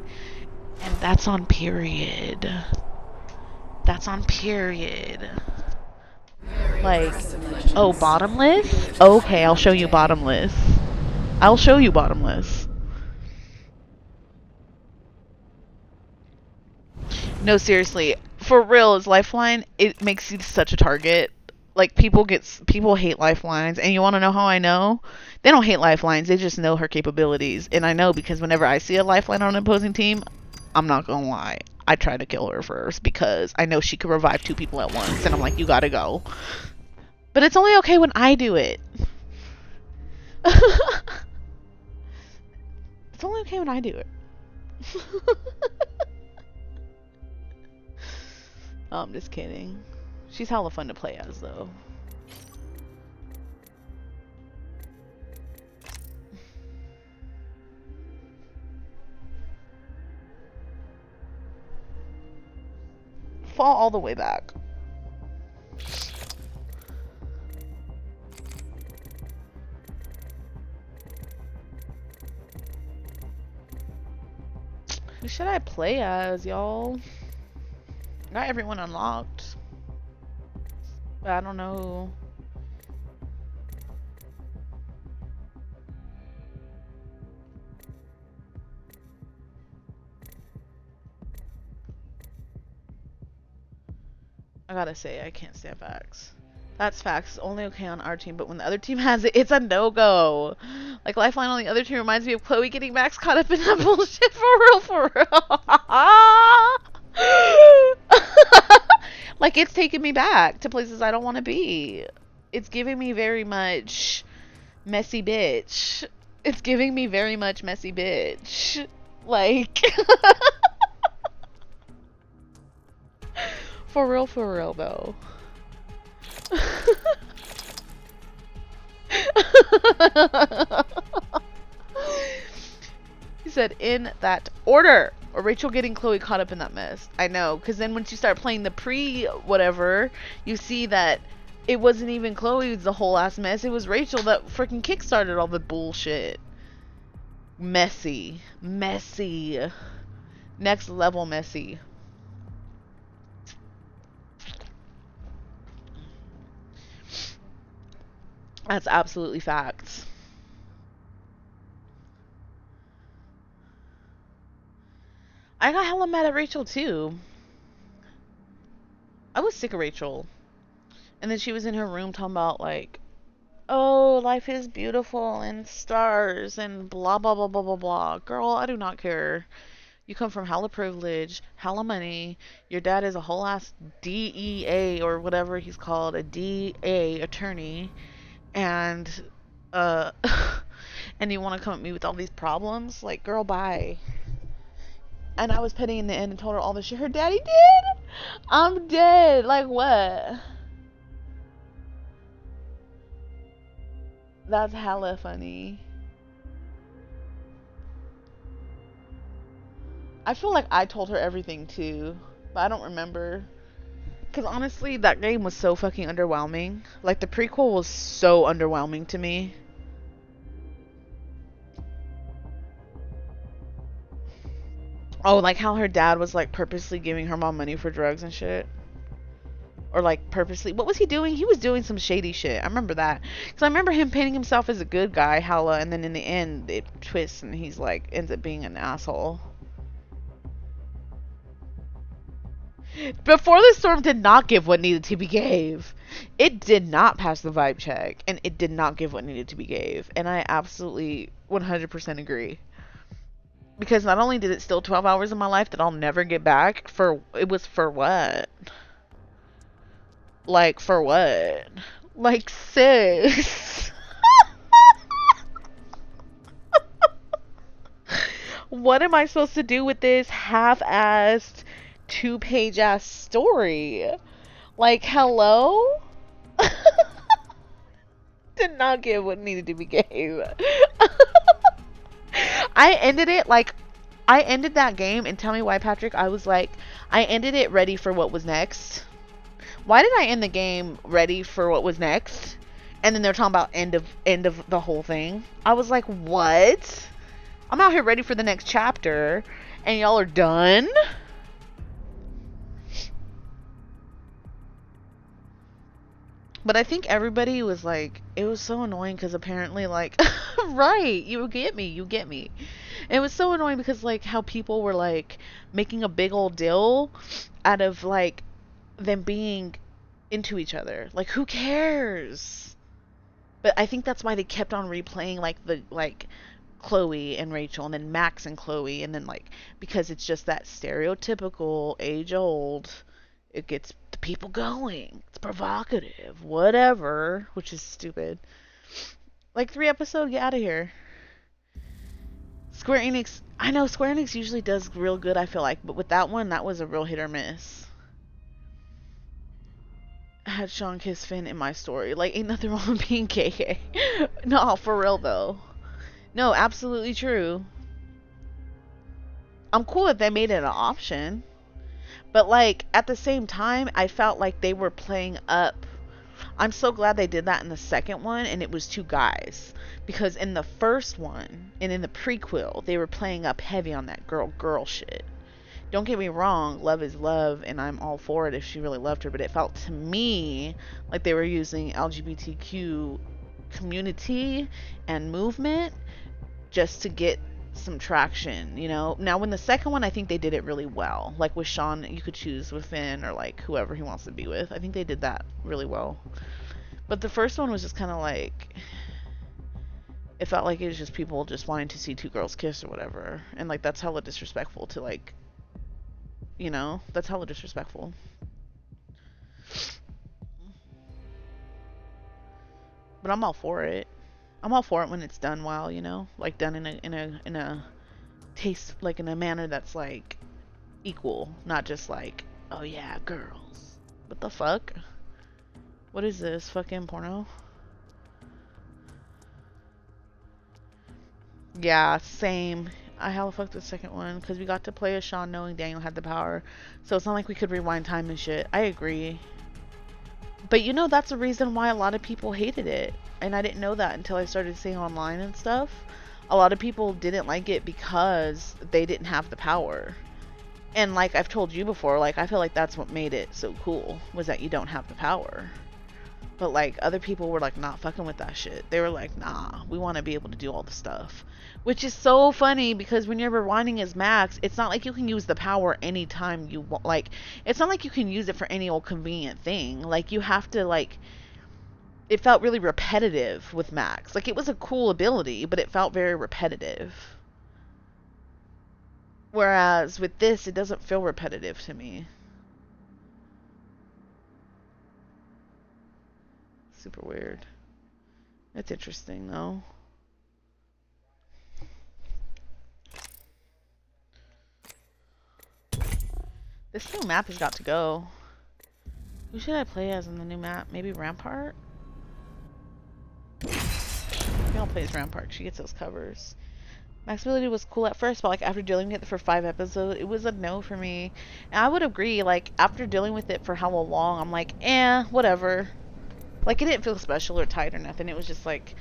And that's on period. Like, oh, bottomless? Okay, I'll show you bottomless. No, seriously. For real, as Lifeline, it makes you such a target. Like, people hate Lifelines. And you want to know how I know? They don't hate Lifelines. They just know her capabilities. And I know because whenever I see a Lifeline on an opposing team, I'm not gonna lie, I try to kill her first because I know she could revive 2 people at once. And I'm like, you gotta go. But it's only okay when I do it. It's only okay when I do it. Oh, I'm just kidding. She's hella fun to play as, though. Fall all the way back. Who should I play as, y'all? Got everyone unlocked. But I don't know who. I gotta say, I can't stand Vax. That's facts. Only okay on our team, but when the other team has it, it's a no-go. Like, Lifeline on the other team reminds me of Chloe getting Max caught up in that bullshit for real. Like, it's taking me back to places I don't want to be. It's giving me very much messy bitch. It's giving me very much messy bitch. Like, for real though. He said, in that order. Or Rachel getting Chloe caught up in that mess. I know, because then once you start playing the pre-whatever, you see that it wasn't even Chloe's the whole ass mess. It was Rachel that freaking kickstarted all the bullshit. Messy. Messy. Next level messy. That's absolutely facts. I got hella mad at Rachel too. I was sick of Rachel. And then she was in her room talking about like, oh, life is beautiful and stars and blah blah blah blah blah blah. Girl, I do not care. You come from hella privilege, hella money. Your dad is a whole ass DEA or whatever he's called, a DA attorney. And and you want to come at me with all these problems? Like, girl, bye. And I was petty in the end and told her all the shit her daddy did. I'm dead. Like, what? That's hella funny. I feel like I told her everything too, but I don't remember. Because honestly, that game was so fucking underwhelming. Like, the prequel was so underwhelming to me. Oh, like how her dad was like purposely giving her mom money for drugs and shit. Or like purposely, what was he doing? He was doing some shady shit. I remember that. Because I remember him painting himself as a good guy, hella, and then in the end it twists and he's like, ends up being an asshole. Before the Storm did not give what needed to be gave. It did not pass the vibe check. And it did not give what needed to be gave. And I absolutely 100% agree. Because not only did it steal 12 hours of my life that I'll never get back, it was for what? Like, for what? Like, sis. What am I supposed to do with this half-assed 2-page ass story? Like, hello? Did not give what needed to be gave. I ended that game, and tell me why, Patrick. I was like, I ended it ready for what was next. Why did I end the game ready for what was next? And then they're talking about end of the whole thing. I was like, what? I'm out here ready for the next chapter, and y'all are done? But I think everybody was like, it was so annoying because apparently, like, right, you get me. It was so annoying because, like, how people were, like, making a big old deal out of, like, them being into each other. Like, who cares? But I think that's why they kept on replaying, like, Chloe and Rachel, and then Max and Chloe, and then, like, because it's just that stereotypical, age-old, it gets the people going. It's provocative, whatever, which is stupid. Like, 3 episodes, get out of here. Square Enix, I know Square Enix usually does real good, I feel like, but with that one, that was a real hit or miss. I had Sean kiss Finn in my story. Like, ain't nothing wrong with being gay. No, for real though. No, absolutely true. I'm cool that they made it an option. But, like, at the same time, I felt like they were playing up. I'm so glad they did that in the second one, and it was 2 guys. Because in the first one, and in the prequel, they were playing up heavy on that girl shit. Don't get me wrong, love is love, and I'm all for it if she really loved her, but it felt to me like they were using LGBTQ community and movement just to get some traction, you know. Now when the second one, I think they did it really well. Like with Sean, you could choose with Finn or like whoever he wants to be with. I think they did that really well. But the first one was just kind of like, it felt like it was just people just wanting to see two girls kiss or whatever. And like that's hella disrespectful to like, you know, that's hella disrespectful. But I'm all for it. I'm all for it when it's done well, you know, like done in a taste, like in a manner that's like equal, not just like, oh yeah, girls. What the fuck? What is this fucking porno? Yeah, same. I hella fucked the second one because we got to play as Sean knowing Daniel had the power, so it's not like we could rewind time and shit. I agree. But you know, that's the reason why a lot of people hated it. And I didn't know that until I started seeing online and stuff. A lot of people didn't like it because they didn't have the power. And like I've told you before, like I feel like that's what made it so cool, was that you don't have the power. But like other people were like not fucking with that shit. They were like, nah, we want to be able to do all the stuff. Which is so funny because when you're rewinding as Max, it's not like you can use the power anytime you want. Like, it's not like you can use it for any old convenient thing. Like, you have to, like, it felt really repetitive with Max. Like, it was a cool ability, but it felt very repetitive. Whereas with this, it doesn't feel repetitive to me. Super weird. It's interesting, though. This new map has got to go. Who should I play as in the new map? Maybe Rampart? Maybe I'll play as Rampart. She gets those covers. Max ability was cool at first, but like after dealing with it for 5 episodes, it was a no for me. And I would agree, like after dealing with it for how long, I'm like, whatever. Like it didn't feel special or tight or nothing. It was just like,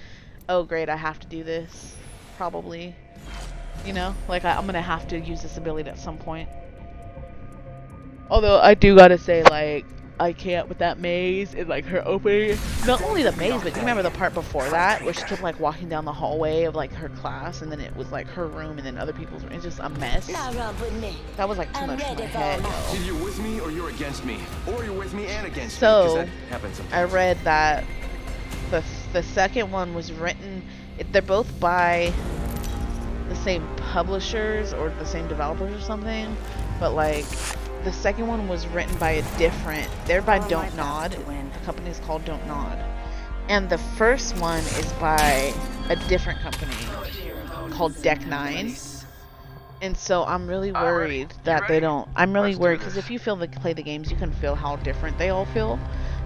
oh great, I have to do this. Probably. You know, like I'm gonna have to use this ability at some point. Although I do gotta say, like, I can't with that maze and like her opening. Not only the maze, but do you remember the part before that where she kept like walking down the hallway of like her class, and then it was like her room and then other people's room. It's just a mess. That was like too much for my head. Either you're with me or you're against me, or you're with me and against me. So That happens sometimes. I read that the second one was written. They're both by the same publishers or the same developers or something, but like. The second one was written by a different, they're by Don't Nod. The company is called Don't Nod. And the first one is by a different company called Deck 9. And so I'm really worried that they don't, I'm really worried because if you play the games, you can feel how different they all feel.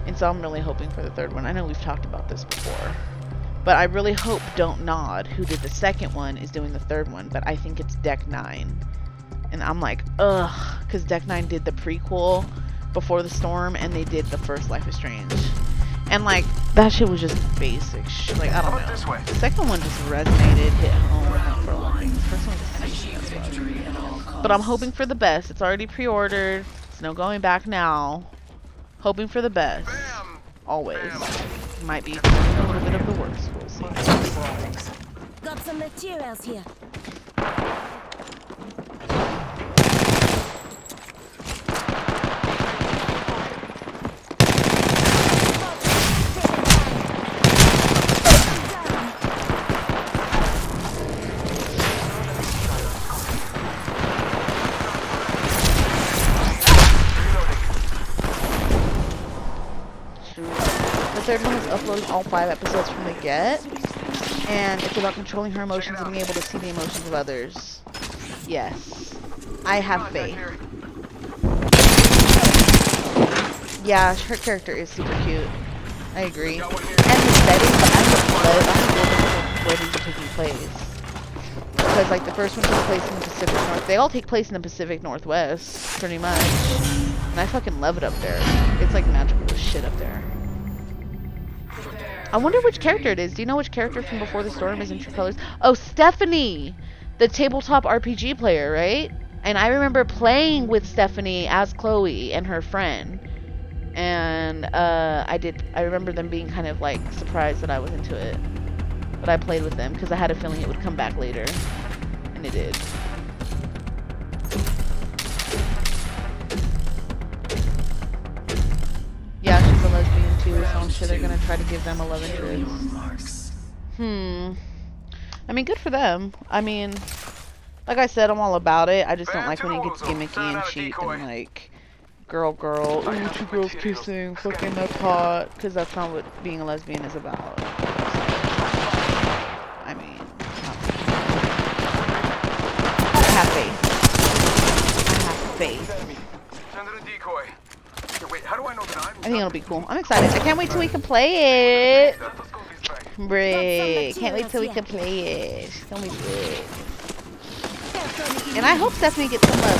And so I'm really hoping for the third one. I know we've talked about this before. But I really hope Don't Nod, who did the second one, is doing the third one. But I think it's Deck 9. And I'm like, ugh, because Deck 9 did the prequel Before the Storm, and they did the first Life is Strange. And like, that shit was just basic shit. Like, I don't know. The second one just resonated, hit home, not for long. The first one just kind of. But I'm hoping for the best. It's already pre-ordered. There's no going back now. Hoping for the best. Always. Might be a little bit of the worst. We'll see. Got some materials here. The third one is uploading all 5 episodes from the get, and it's about controlling her emotions and being able to see the emotions of others. Yes, I have faith. Yeah, her character is super cute. I agree. And the setting, but I'm just where these are taking place. Because like the first one took place in the Pacific North. They all take place in the Pacific Northwest, pretty much. And I fucking love it up there. It's like magical as shit up there. I wonder which character it is. Do you know which character from Before the Storm is in True Colors? Oh, Stephanie! The tabletop RPG player, right? And I remember playing with Stephanie as Chloe and her friend. And I remember them being kind of like surprised that I was into it. But I played with them because I had a feeling it would come back later. And Kinda did. Yeah, she's a lesbian too, so I'm sure they're gonna try to give them a love interest. I mean, good for them. I mean, like I said, I'm all about it. I just don't like when it gets gimmicky and cheap and like girl, ooh, two girls kissing, fucking that's hot, because that's not what being a lesbian is about. I mean, I have faith. I have faith. Send in a decoy. Okay, wait, how do I know that I'm... I think it'll be cool. I'm excited. I can't wait till we can play it. Bray, can't wait till we can play it. It's gonna be good. And I hope Stephanie gets some love.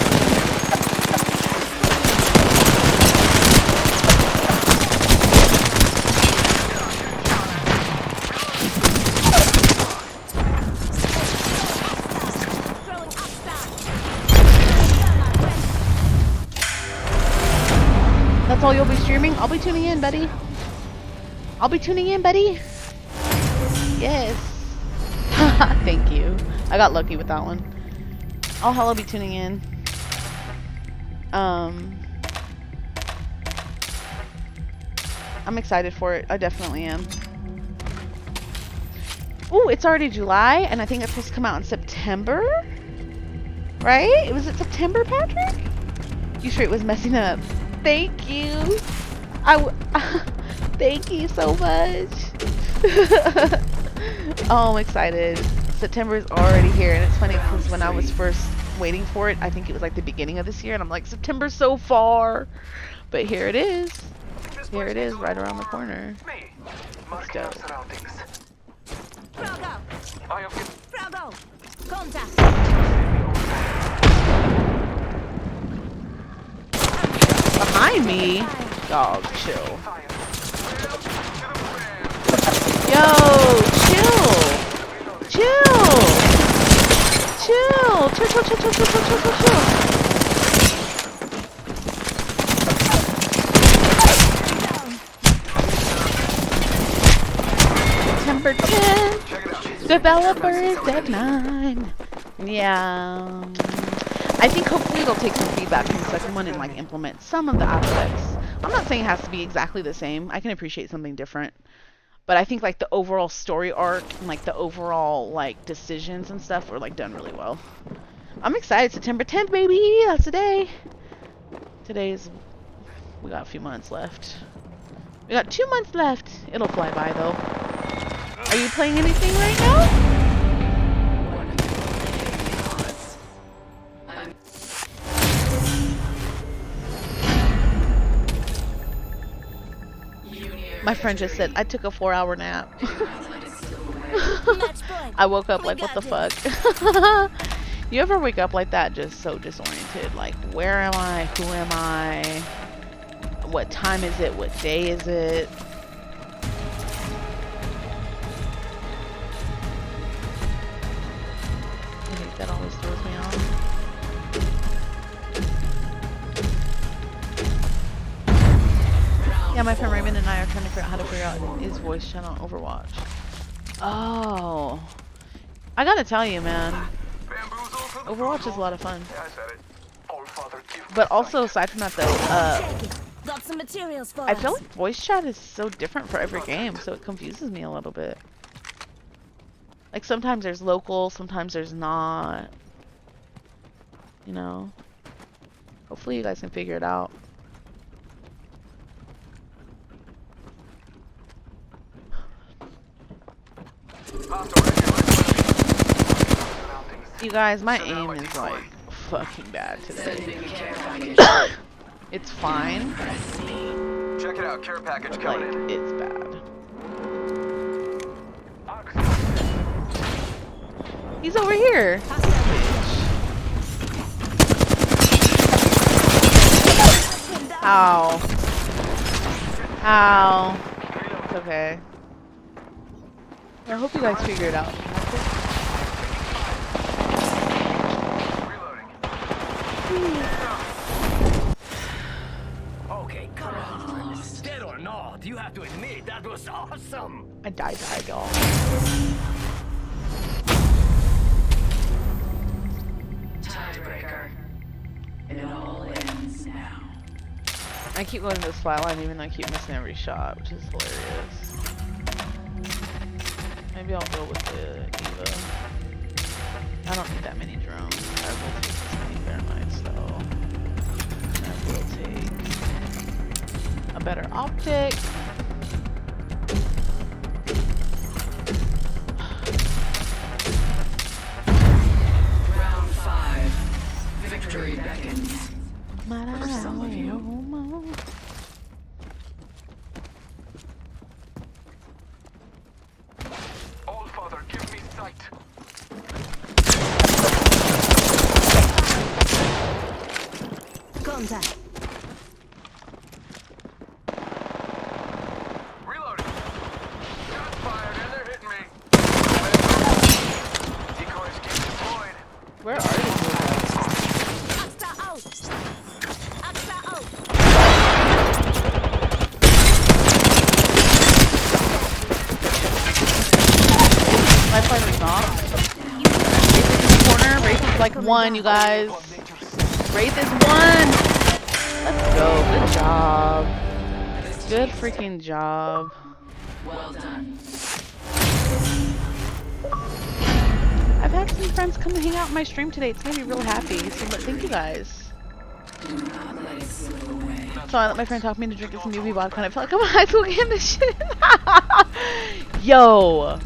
That's all you'll be streaming? I'll be tuning in, buddy. I'll be tuning in, buddy. Yes. Thank you. I got lucky with that one. I'll hella be tuning in. I'm excited for it. I definitely am. Ooh, it's already July, and I think it's supposed to come out in September? Right? Was it September, Patrick? You sure it was messing up? Thank you. Thank you so much. Oh, I'm excited. September is already here, and it's funny because when I was first waiting for it, I think it was like the beginning of this year, and I'm like, September's so far. But here it is. Here it is, right around the corner. Let's go. Froggo! Contact! Behind me? Dog, chill. Yo, chill! Chill! Chill! Chill, chill, chill, chill, chill, chill, chill, chill. September 10th. Developer is deadline. Yeah. I think hopefully they'll take some feedback from the second one and like implement some of the aspects. I'm not saying it has to be exactly the same. I can appreciate something different. But I think like the overall story arc and like the overall like decisions and stuff were like done really well. I'm excited. September 10th, baby. That's today. Today's, we got a few months left. We got 2 months left. It'll fly by though. Are you playing anything right now? My friend just said, I took a 4-hour nap. I woke up like, what the fuck? You ever wake up like that, just so disoriented? Like, where am I? Who am I? What time is it? What day is it? I think that always throws me off. Yeah, my friend Raymond and I are trying to figure out how to figure out his voice chat on Overwatch. Oh. I gotta tell you, man. Overwatch is a lot of fun. But also, aside from that though, Got some materials for I us. feel like voice chat is so different for every game, so it confuses me a little bit. Like sometimes there's local, sometimes there's not. You know? Hopefully you guys can figure it out. You guys, my aim is like fucking bad today. It's fine. Check it out, care package But coming like, in. it's bad. He's over here. Ow. Ow. It's okay. I hope you guys figure it out. Okay, come on. Dead or not, you have to admit that was awesome. I died, y'all. It all ends now. I keep going to this flatline even though I keep missing every shot, which is hilarious. Maybe I'll go with the Eva. I don't need that many drones. I will take this many Thermites though. I will take a better optic. Round 5. Victory beckons. For some of you. All Father, give me sight. Contact. Reloading. Shots fired and they're hitting me. Decoys get deployed. Where are you? Axta out. Axta out. Lifeline is off. Wraith is in the corner. Wraith is like 1, you guys. Wraith is 1! Let's go. Good job. Good freaking job. Well done. I've had some friends come and hang out in my stream today. It's made me real happy. So thank you guys. Do not let it slip away. So I let my friend talk me into drinking some UV vodka and I felt like I'm a high school kid. This shit. Yo,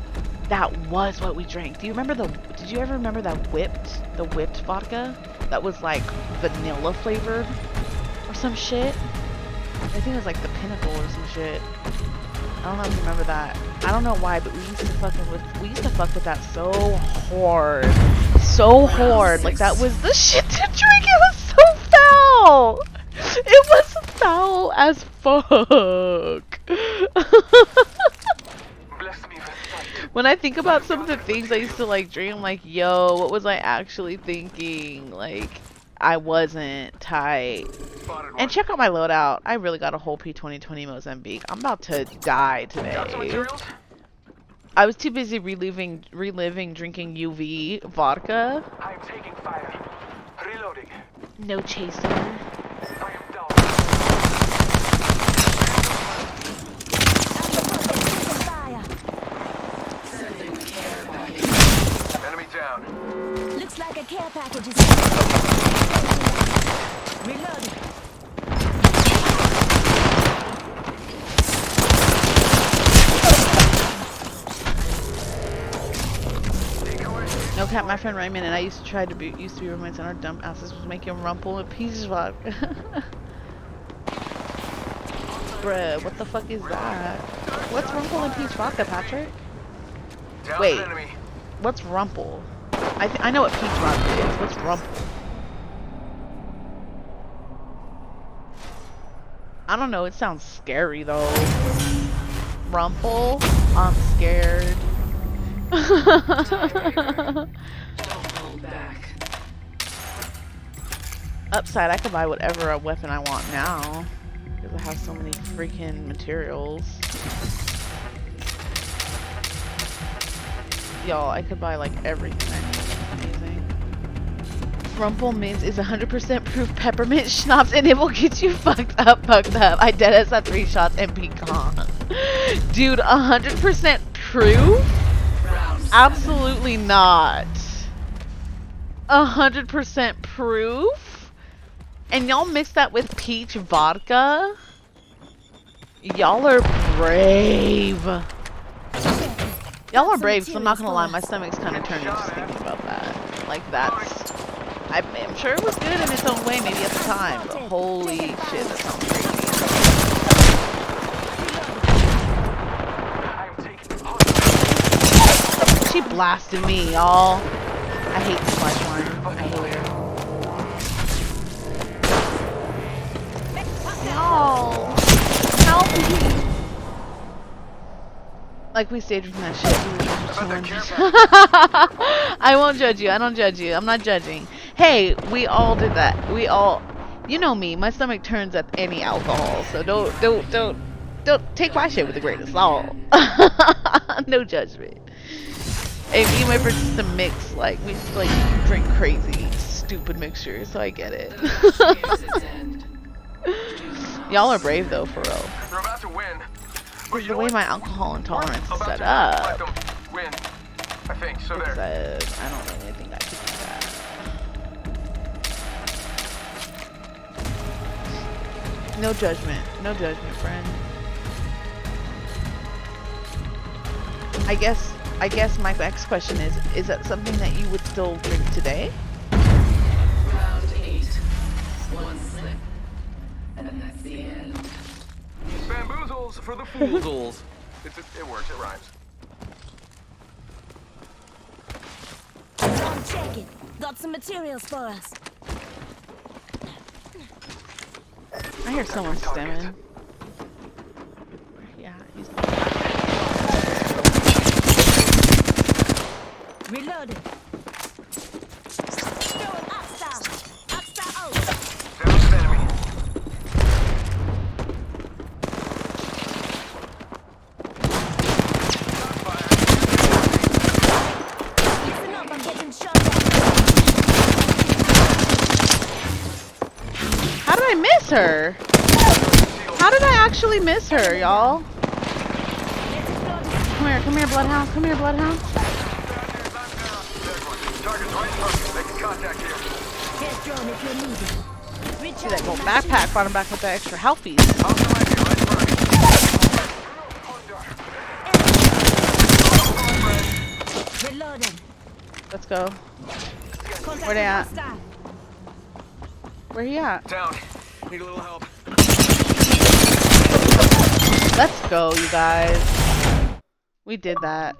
that was what we drank. Do you remember did you ever remember the whipped vodka? That was like vanilla flavored or some shit. I think it was like the Pinnacle or some shit. I don't know if you remember that. I don't know why, but we used to fuck with that so hard. So hard. Like that was the shit to drink. It was so foul. It was foul as fuck. Bless me with sight. When I think about some of the things I used to like drink, I'm like, yo, what was I actually thinking? Like, I wasn't tight. Spotted one. And check out my loadout. I really got a whole P2020 Mozambique. I'm about to die Got some today. materials? I was too busy reliving drinking UV vodka. I'm taking fire. Reloading. No chaser. I am down. Fire. Sending care package. Enemy down. Looks like a care package is reloading. No cap, my friend Raymond and I used to be roommates, and our dumb asses was making rumple with peach vodka. Bruh, what the fuck is that? What's rumple and peach vodka, Patrick? Down Wait. an enemy. What's rumple? I know what peach vodka is. What's rumple? I don't know. It sounds scary though. Rumple? I'm scared. Don't hold back. Upside, I could buy whatever weapon I want now. Because I have so many freaking materials. Y'all, I could buy like everything I need. It's amazing. Rumple Mints is 100% proof peppermint schnapps and it will get you fucked up. I dead as at 3 shots and be gone. Dude, 100% proof? Absolutely not. 100% proof? And y'all mix that with peach vodka? Y'all are brave. Y'all are brave, so I'm not gonna lie, my stomach's kind of turning just thinking about that. Like, that's... I'm sure it was good in its own way, maybe at the time, but holy shit, that sounds crazy. She blasted me, y'all. I hate this flash line. I hate her. Y'all, help me. Like we stayed drinking that shit. I won't judge you. I don't judge you. I'm not judging. Hey, we all did that. We all, you know me. My stomach turns at any alcohol. So don't take my shit with a grain of salt. No judgment. And me and my friends used to mix, like, we used to, like, drink crazy, stupid mixture, so I get it. The match nears its end. Y'all are brave though, for real. They're about to win. Because the way my alcohol intolerance is About set to up, let them win. I think so. it There. says I don't really think I could do that. No judgment, friend. I guess my next question is that something that you would still drink today? Round 8. One slip, and that's the end. Bamboozles for the foozles. It works. It rhymes. I'm checking. Got some materials for us. I hear someone stemming. Yeah, he's Reloading. Throwing Oxstar. Oxstar out. Down an enemy. Listen up, I'm getting shot at. How did I miss her? How did I actually miss her, y'all? Come here, Bloodhound. Come here, Bloodhound. Target's right in front of you. Making contact here. Here's drone if you need it. Reach See out that to gold my backpack brought him back with the extra healthies. I'll come at you right in front of you. Reloading. Let's go. Contact Where they at? with hostile. Where he at? Down. Need a little help. Let's go, you guys. We did that.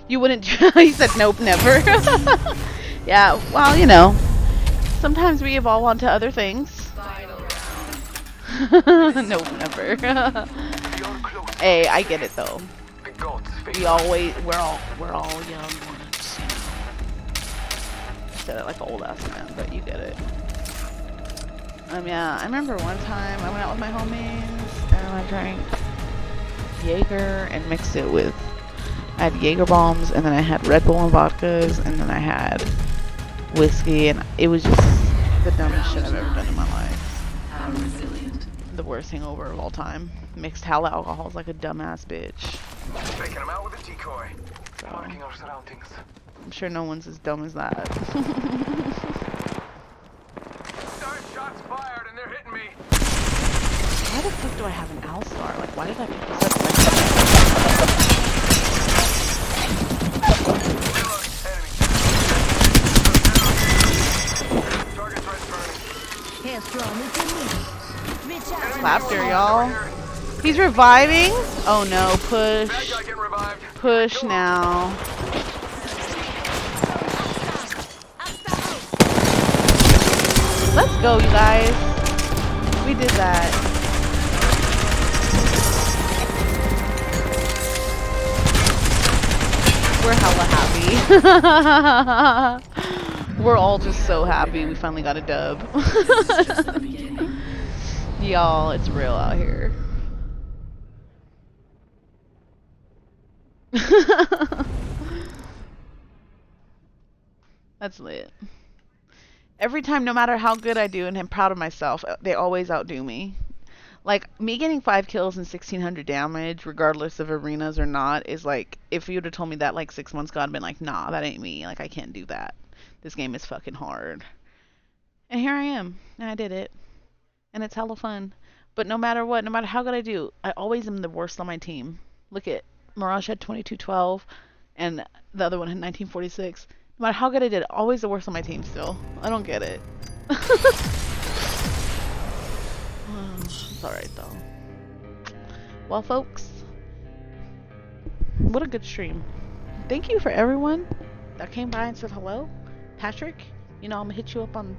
You wouldn't. He said nope, never. Yeah, well, you know. Sometimes we evolve onto other things. Final round. Nope, never. You're close. Hey, I get it though. The gods face. We're all young ones. Said it like an old ass man, but you get it. Yeah, I remember one time I went out with my homies and I drank Jaeger and mixed it with, I had Jaeger bombs and then I had Red Bull and vodkas and then I had whiskey and it was just the dumbest shit I've ever done in my life. How resilient. The worst hangover of all time. Mixed hella alcohols like a dumbass bitch. Taking them out with a decoy. Marking our surroundings. I'm sure no one's as dumb as that. Shots fired and they're hitting me. Why the fuck do I have an Alstar? Like, why did I pick this up? Target's right in front of me. Here's drone if you need it. Reach out. Clapped her, y'all. He's reviving. Oh no, Bad push. guy getting revived. Push now. Let's go, you guys. We did that. We're hella happy. We're all just so happy we finally got a dub. Just the beginning. Y'all, it's real out here. That's lit. Every time, no matter how good I do and I'm proud of myself, they always outdo me. Like, me getting 5 kills and 1600 damage, regardless of arenas or not, is like, if you would have told me that like 6 months ago, I'd been like, nah, that ain't me. Like, I can't do that. This game is fucking hard. And here I am. And I did it. And it's hella fun. But no matter what, no matter how good I do, I always am the worst on my team. Look at, Mirage had 2212, and the other one had 1946. No matter how good I did, always the worst on my team still. I don't get it. It's alright though. Well, folks, what a good stream. Thank you for everyone that came by and said hello. Patrick, you know, I'm gonna hit you up on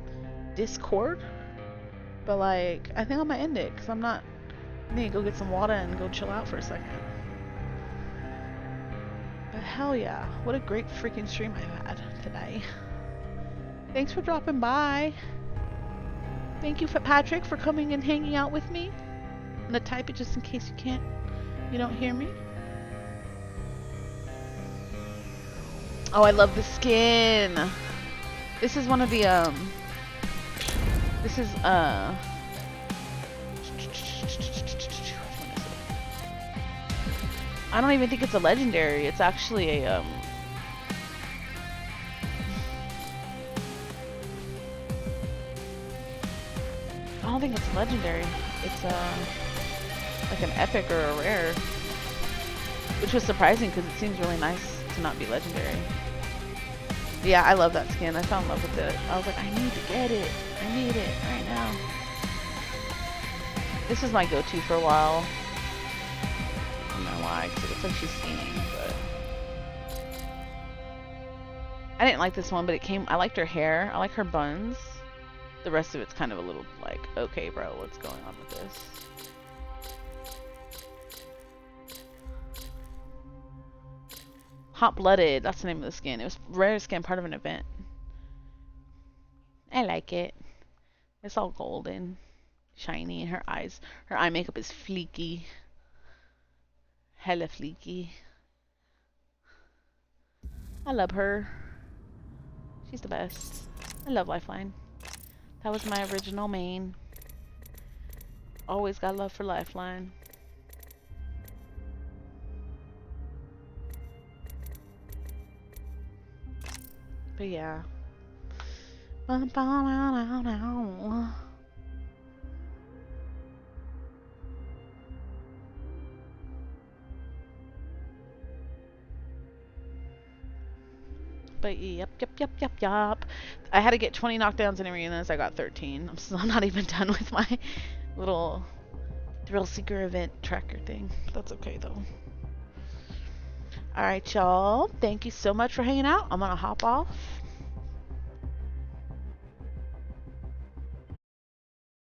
Discord, but like, I think I'm gonna end it because I need to go get some water and go chill out for a second. But hell yeah, what a great freaking stream I've had today. Thanks for dropping by. Thank you for Patrick for coming and hanging out with me. I'm gonna type it just in case you don't hear me. Oh, I love the skin. This is one of the this is which one is it? I don't even think it's a legendary. It's actually a I don't think it's legendary. It's like an epic or a rare, which was surprising because it seems really nice to not be legendary. But yeah, I love that skin. I fell in love with it. I was like, I need to get it. I need it right now. This was my go-to for a while. I don't know why, because it looks like she's skiing, but I didn't like this one, but it came. I liked her hair. I like her buns. The rest of it's kind of a little like, okay, bro, what's going on with this? Hot-blooded, that's the name of the skin. It was rare skin, part of an event. I like it. It's all golden, shiny, and her eyes, her eye makeup is fleeky. Hella fleeky. I love her. She's the best. I love Lifeline. That was my original main. Always got love for Lifeline. But yeah. But yep. I had to get 20 knockdowns in arenas. I got 13. I'm still not even done with my little thrill seeker event tracker thing. That's okay though. Alright, y'all. Thank you so much for hanging out. I'm gonna hop off.